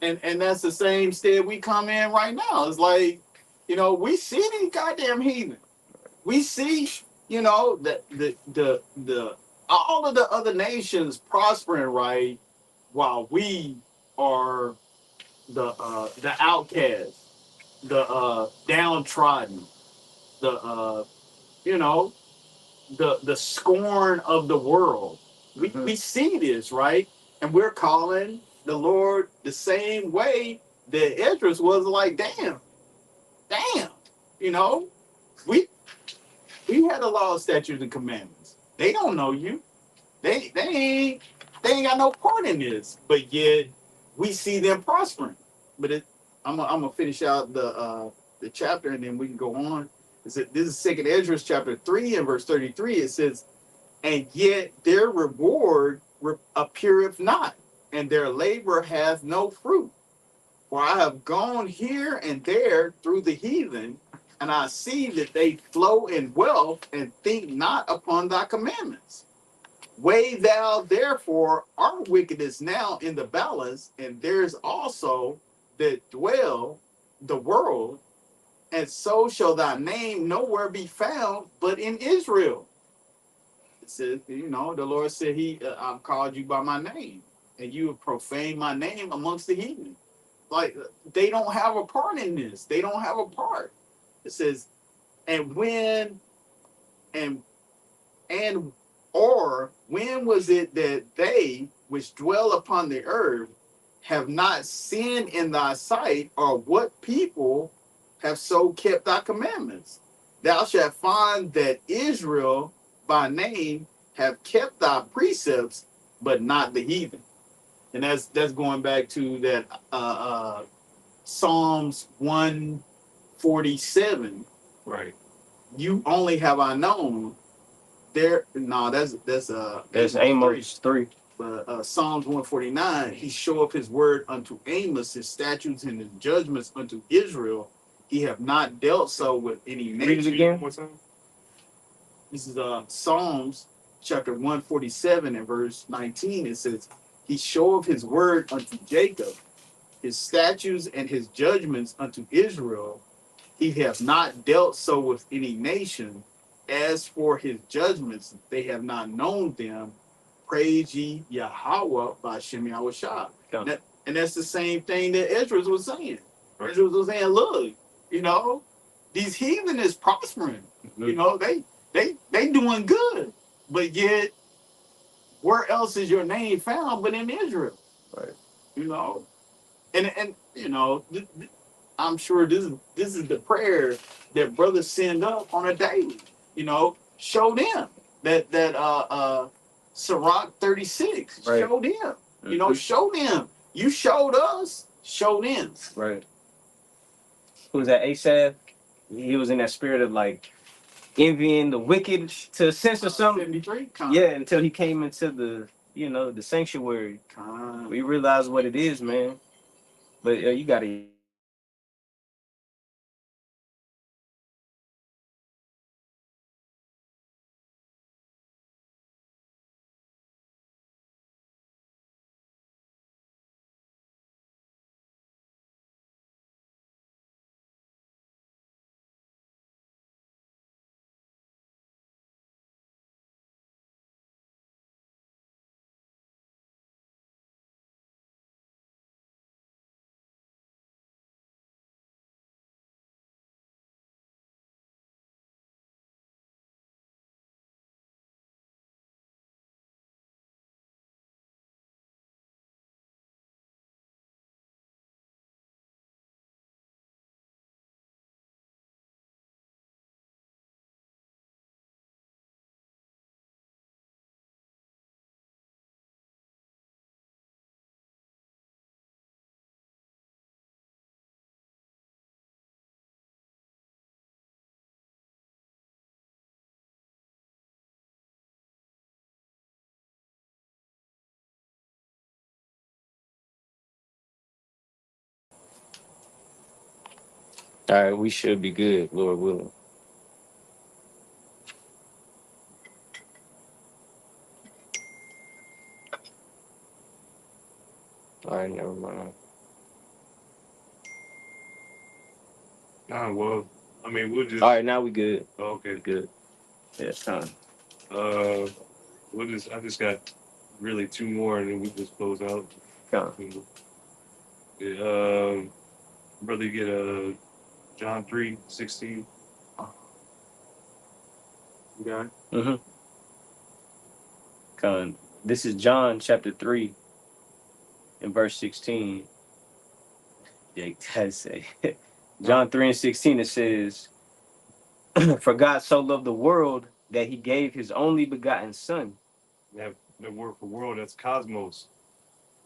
And that's the same state we come in right now. It's like, you know, we see these goddamn heathen. We see, you know, the all of the other nations prospering, right, while we are the outcasts, the downtrodden, the you know, the scorn of the world. We see this, right? And we're calling the Lord the same way that Esdras was like, damn, you know, we we had a law, statutes, and commandments. They don't know you. They ain't got no part in this, but yet we see them prospering. But I'm gonna finish out the chapter and then we can go on. This is Second Esdras chapter 3 and verse 33. It says, and yet their reward appeareth not, and their labor hath no fruit. For I have gone here and there through the heathen, and I see that they flow in wealth and think not upon thy commandments. Weigh thou therefore our wickedness now in the balance, and there's also that dwell the world, and so shall thy name nowhere be found but in Israel. It says, the Lord said, I've called you by my name, and you have profaned my name amongst the heathen. Like, they don't have a part in this. They don't have a part. It says, and when and and or when was it that they which dwell upon the earth have not sinned in thy sight, or what people have so kept thy commandments? Thou shalt find that Israel by name have kept thy precepts, but not the heathen. And that's going back to that Psalms 147. Right. You only have I known. There, no, that's Amos 3. But Psalms 149, he showeth his word unto Amos, his statutes and his judgments unto Israel. He have not dealt so with any nation. Read it again. What's that? This is Psalms chapter 147 and verse 19. It says, he showeth his word unto Jacob, his statutes and his judgments unto Israel. He hath not dealt so with any nation. As for his judgments, they have not known them. Praise ye Yahweh by Shem Yahushua. Yeah. And that's the same thing that Esdras was saying. Right. Esdras was saying, look, these heathen is prospering. Mm-hmm. They doing good. But yet, where else is your name found but in Israel? Right. And I'm sure this is the prayer that brothers send up on a daily. Show them that Sirach 36. Right. Show them. Show them. You showed us. Show them. Right. Who was that? Asaph? He was in that spirit of like envying the wicked to a sense or something. 73. Yeah, until he came into the the sanctuary. We realized what it is, man. But you gotta. All right, we should be good, Lord willing. All right, never mind. Nah, well, we'll just. All right, now we good. Okay. Good. Yeah, it's time. Uh, I just got really two more, and then we just close out. Come. Brother, you get John 3:16. You got it? Mm-hmm. Come. This is John chapter 3 and verse 16. Jake does say John 3 and 16, it says, For God so loved the world that he gave his only begotten son. That the word for world, that's cosmos.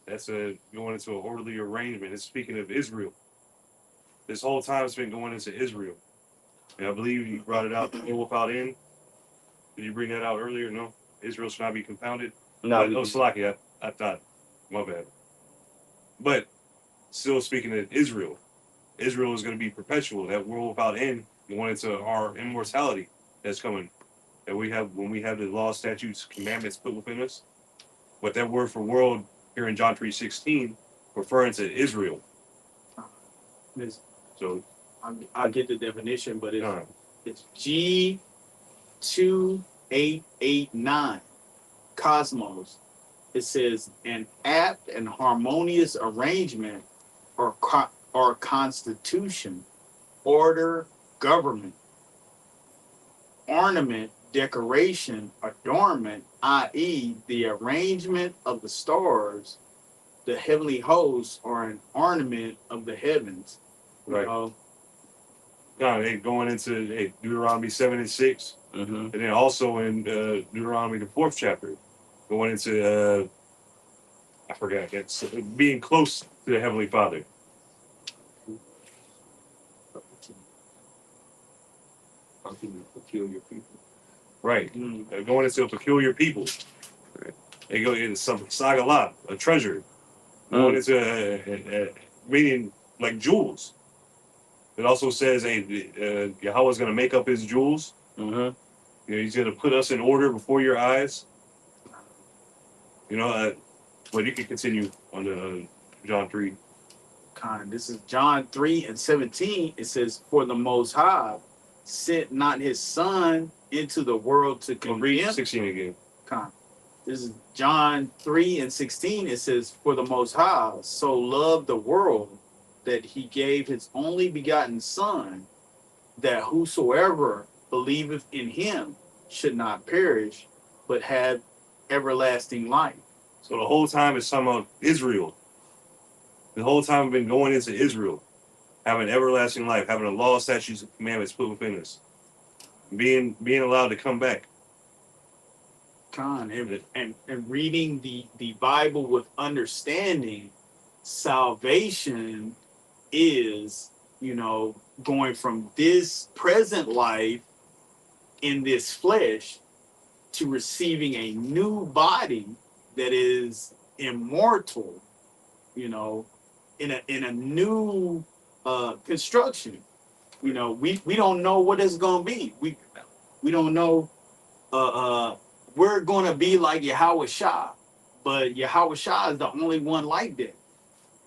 That's going into an orderly arrangement. It's speaking of Israel. This whole time it's been going into Israel. And I believe you brought it out without end. Did you bring that out earlier? No? Israel should not be confounded. No, Salakia, I thought, my bad. But still speaking of Israel, Israel is going to be perpetual. That world without end, going into our immortality that's coming. That we have when we have the law, statutes, commandments put within us. But that word for world here in John 3:16, referring to Israel. So I get the definition, but uh, it's G2889 Cosmos. It says an apt and harmonious arrangement or constitution, order, government, ornament, decoration, adornment, i.e., the arrangement of the stars, the heavenly hosts, or an ornament of the heavens. right. They going into Deuteronomy 7 and 6, mm-hmm. and then also in Deuteronomy the 4th chapter, going into I forgot, that's being close to the Heavenly Father. Peculiar people. Right. Going into a peculiar people. Right. They go into some Sagalat, a treasure. Going into meaning like jewels. It also says, Yahweh is going to make up his jewels. Mm-hmm. He's going to put us in order before your eyes. But you can continue on the John 3. This is John 3 and 17. It says, For the Most High sent not his Son into the world to condemn. 16 again. This is John 3 and 16. It says, For the Most High so loved the world that he gave his only begotten Son, that whosoever believeth in him should not perish, but have everlasting life. So the whole time it's talking about Israel. The whole time we've been going into Israel, having everlasting life, having a law, statutes, and commandments put within us, being allowed to come back. And reading the Bible with understanding, salvation is, going from this present life in this flesh to receiving a new body that is immortal, in a new construction. We don't know what it's gonna be. We don't know we're gonna be like Yahweh Shah, but Yahweh Shah is the only one like that.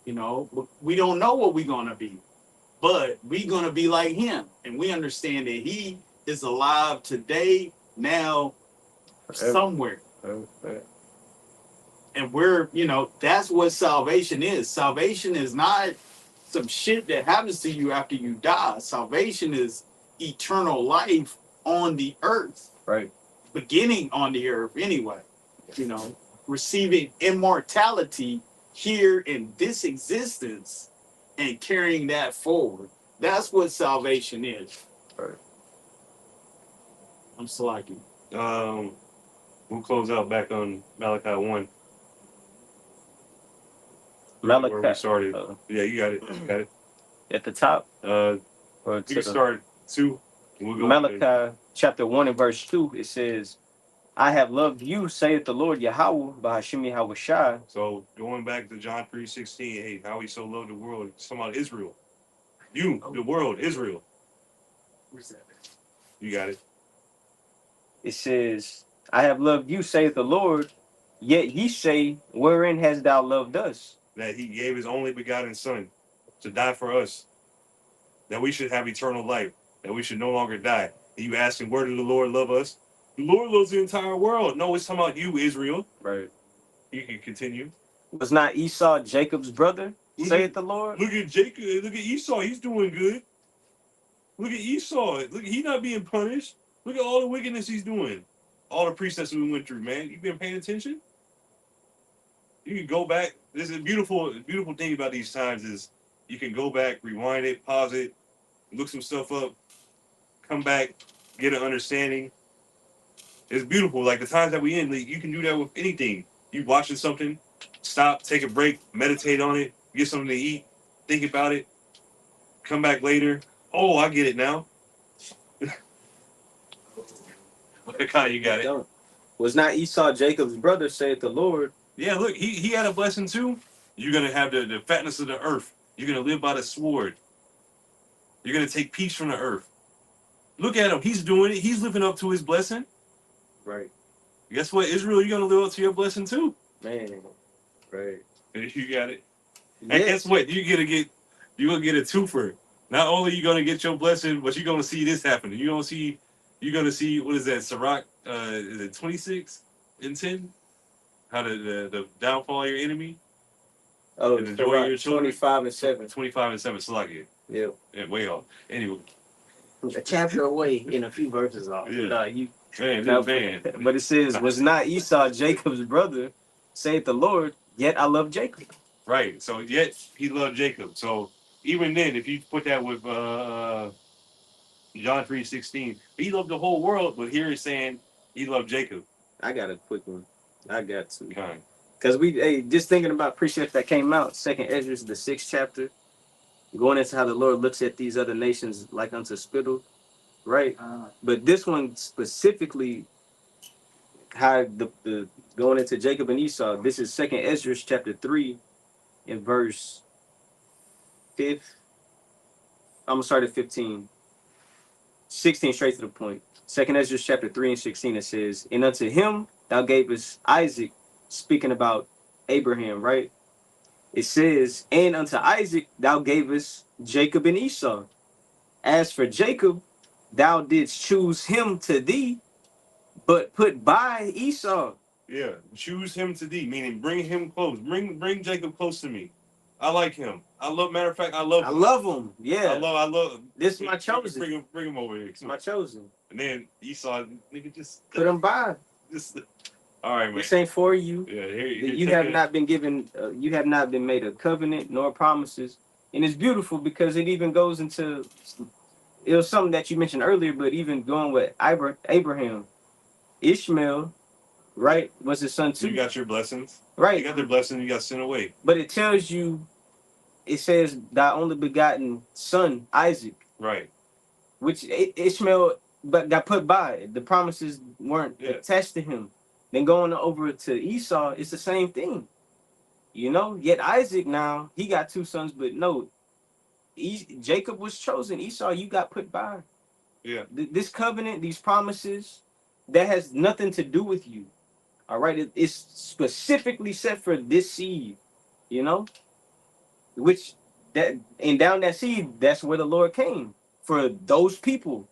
We don't know what we're gonna be, but we're gonna be like him, and we understand that he is alive today, now, somewhere. And we're, that's what salvation is. Salvation is not some shit that happens to you after you die. Salvation is eternal life on the earth. Right. Beginning on the earth anyway. Receiving immortality here in this existence and carrying that forward. That's what salvation is. Right. I'm slacking. We'll close out back on Malachi 1. Malachi. Where we started. Yeah, you got it. At the top. You can start 2. We'll go Malachi chapter 1 and verse 2. It says, I have loved you, saith the Lord Yahweh, Bahashim Yahweh Shai. So going back to John 3:16, how he so loved the world. It's talking about Israel. You, the world, Israel. Where's that? You got it. It says, I have loved you, saith the Lord, yet ye say, wherein hast thou loved us? That he gave his only begotten Son to die for us, that we should have eternal life, that we should no longer die. And you asking, where did the Lord love us? The Lord loves the entire world. No, it's talking about you, Israel. Right. You can continue. Was not Esau Jacob's brother? Look Saith at the Lord. look at Jacob. Look at Esau. He's doing good. Look at Esau. Look, he's not being punished. Look at all the wickedness he's doing. All the precepts we went through, man. You been paying attention? You can go back. This is a beautiful thing about these times is you can go back, rewind it, pause it, look some stuff up, come back, get an understanding. It's beautiful. Like the times that we in, like, you can do that with anything. You watching something, stop, take a break, meditate on it, get something to eat, think about it, come back later. Oh, I get it now. What kind you got it? Don't. Was not Esau Jacob's brother? Saith the Lord. Yeah, look, he had a blessing too. You're gonna have the fatness of the earth. You're gonna live by the sword. You're gonna take peace from the earth. Look at him. He's doing it. He's living up to his blessing. Right. Guess what, Israel? You're gonna live up to your blessing too. Man. Right. You got it. And Yes. guess what? You're gonna get a twofer. Not only you gonna get your blessing, but you're gonna see this happening. You're gonna see what is that, Sirach? Is it 26 and 10? How the downfall of your enemy? Oh, And enjoy your children. 25 and 7. 25 and 7, Salakia. Yeah. Yeah, way off. Anyway, A chapter away in a few verses off. Yeah. Nah, you. man, Now, this man. but it says, was not Esau Jacob's brother? Saith the Lord. Yet I love Jacob. Right. So yet he loved Jacob. So even then, if you put that with John 3:16, he loved the whole world, but here it's saying he loved Jacob. I got a quick one. I got to. Kind. Because just thinking about precepts that came out, Second Ezra, the 6th chapter, going into how the Lord looks at these other nations like unto spittle, right? But this one specifically, how the going into Jacob and Esau, this is Second Ezra chapter 3 in verse 5. I'm gonna start at 15. 16 straight to the point. Second Ezra chapter 3 and 16, it says, and unto him thou gavest Isaac, speaking about Abraham, right? It says, and unto Isaac thou gavest Jacob and Esau. As for Jacob, thou didst choose him to thee, but put by Esau. Yeah. Choose him to thee, meaning bring him close. Bring Jacob close to me. I like him. Matter of fact, I love I him. love him. Yeah. I love This is my chosen. Bring him over here. It's my chosen. And then Esau, nigga, just Put him by. just. All right, man. This ain't for you. Yeah, here You have not been given, you have not been made a covenant nor promises. And it's beautiful because it even goes into, it was something that you mentioned earlier, but even going with Abraham, Ishmael, right, was his son too. You got your blessings. Right. You got their blessing, you got sent away. But it tells you, it says thy only begotten son, Isaac. Right. Which Ishmael but got put by. The promises weren't attached to him. Then going over to Esau, it's the same thing. You know, yet Isaac now, he got 2 sons, but no, Jacob was chosen. Esau, you got put by. Yeah. This covenant, these promises, that has nothing to do with you. All right, it's specifically set for this seed, you know, which that and down that seed, that's where the Lord came for those people.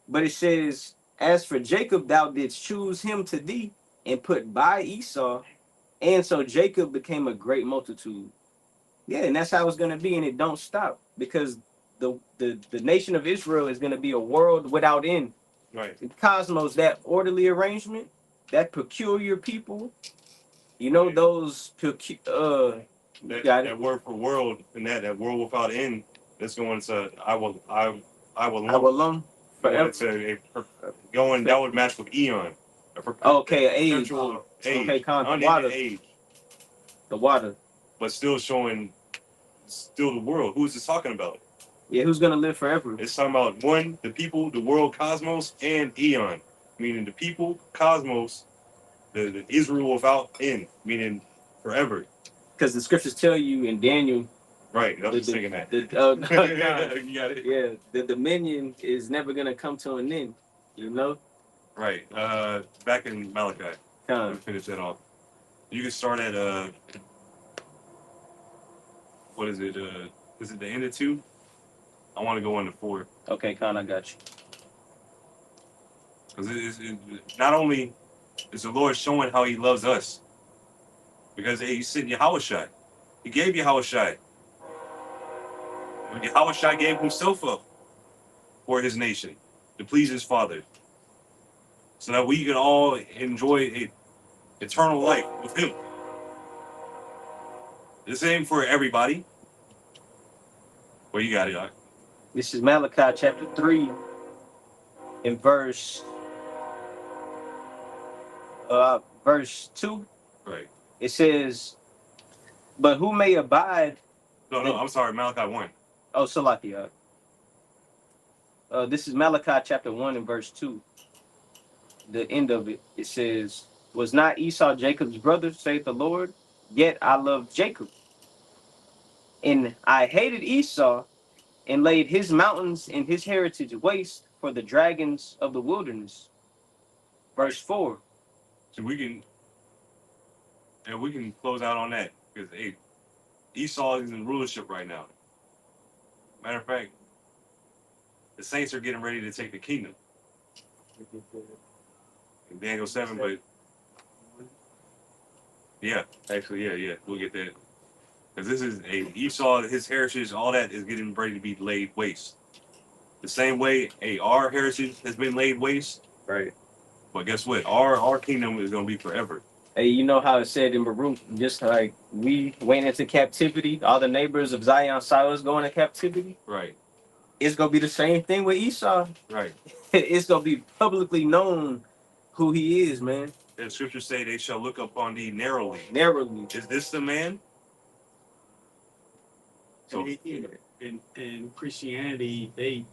But it says, as for Jacob, thou didst choose him to thee and put by Esau. And so Jacob became a great multitude. Yeah, and that's how it's going to be. And it don't stop because the nation of Israel is going to be a world without end. Right. The cosmos, that orderly arrangement, that peculiar people, you know, Right. those that word for world and that world without end, that's going to I will lump forever. Going that would match with eon. Okay, age. Age. Okay, Unending water. age. The water. But still showing the world. Who's this talking about? Yeah, who's gonna live forever? It's talking about one, the people, the world, cosmos, and eon. Meaning the people, cosmos, the Israel without end, meaning forever. Because the scriptures tell you in Daniel. Right, I was just thinking that. You got it. Yeah, the dominion is never gonna come to an end. You know. Right. Back in Malachi. Come. Finish that off. You can start at what is it? Is it the end of 2? I want to go into 4. Okay, Con, I got you. Because not only is the Lord showing how he loves us, because hey, he sent Yahushua. He gave Yahushua. Yahushua gave himself up for his nation to please his Father, so that we can all enjoy eternal life with him. The same for everybody. Well, you got it, Doc. This is Malachi chapter 3 and verse 2. Right. It says, but who may abide? No, I'm sorry, Malachi 1. Oh, Salakia. This is Malachi chapter 1 and verse 2. The end of it. It says, was not Esau Jacob's brother, saith the Lord? Yet I loved Jacob. And I hated Esau, and laid his mountains and his heritage waste for the dragons of the wilderness. Verse 4. So we can close out on that, because hey, Esau is in rulership right now. Matter of fact, the saints are getting ready to take the kingdom in Daniel 7, but yeah, actually, yeah, we'll get that. Because this is Esau, his heritage, all that is getting ready to be laid waste. The same way our heritage has been laid waste. Right. But guess what? Our kingdom is going to be forever. Hey, you know how it said in Baruch, just like we went into captivity, all the neighbors of Zion saw us going into captivity. Right. It's going to be the same thing with Esau. Right. It's going to be publicly known who he is, man. The scriptures say they shall look upon thee narrowly. Narrowly. Is this the man? So in Christianity, they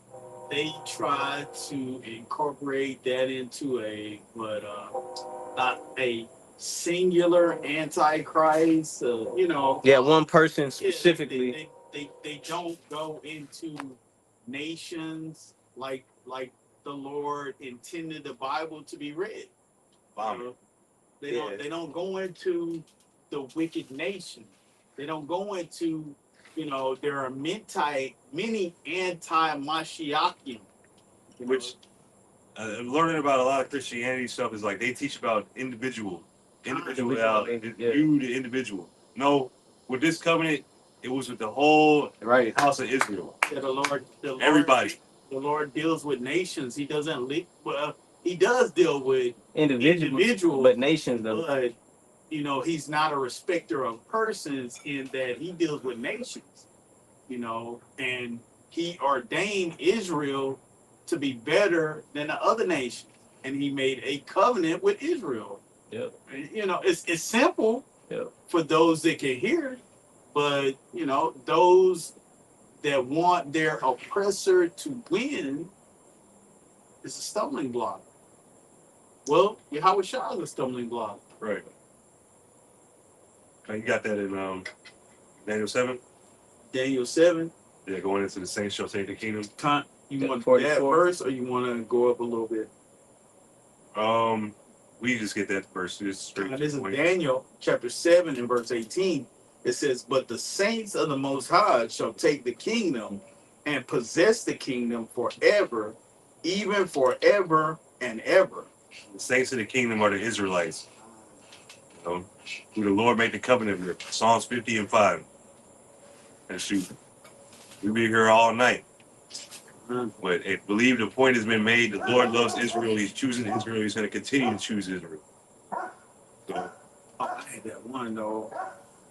try to incorporate that into a singular antichrist. Yeah, one person specifically. They don't go into nations like the Lord intended the Bible to be read. They don't go into the wicked nation. They don't go into, there are many anti-Mashiachian. Which learning about a lot of Christianity stuff is like they teach about individuality, you the individual. No, with this covenant, it was with the whole house of Israel. Yeah, the Lord, everybody. The Lord deals with nations. He doesn't he does deal with individuals, but nations though. But he's not a respecter of persons in that he deals with nations. And he ordained Israel to be better than the other nations, and he made a covenant with Israel. Yep. It's simple. Yep. For those that can hear it, but those that want their oppressor to win is a stumbling block. Well, Yahushua is a stumbling block. Right. You got that in Daniel 7? Daniel 7. Yeah, going into the saints shall take the kingdom. You want 44? That verse, or you want to go up a little bit? We just get that verse. This is Daniel chapter 7 and verse 18. It says, but the saints of the Most High shall take the kingdom and possess the kingdom forever, even forever and ever. The saints of the kingdom are the Israelites, who the Lord made the covenant with. Psalms 50 and 5. And shoot, we'll be here all night. But I believe the point has been made. The Lord loves Israel. He's choosing Israel. He's going to continue to choose Israel. So, I had that one, though.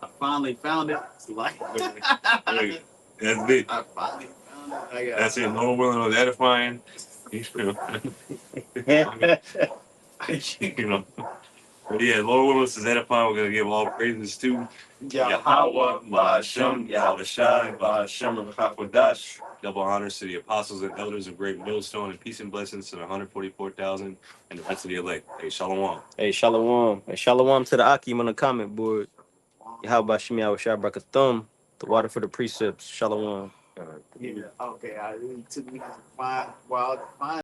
I finally found it. It's like that's it. I finally found it. That's it. Lord willing was edifying. But yeah, Lord willing is edifying. We're going to give all praises to Yahweh, Ba'ashem, Yahushua, Ba'ashem, Hakwadash. Double honors to the apostles and elders of Great Millstone, and peace and blessings to the 144,000 and the rest of the elect. Hey, shalom. Hey, shalom. Hey, shalom to the Akim on the comment board. Yahweh Shem Yahushua Brakathum, the water for the precepts. Shalom. Yeah, okay. It took me to find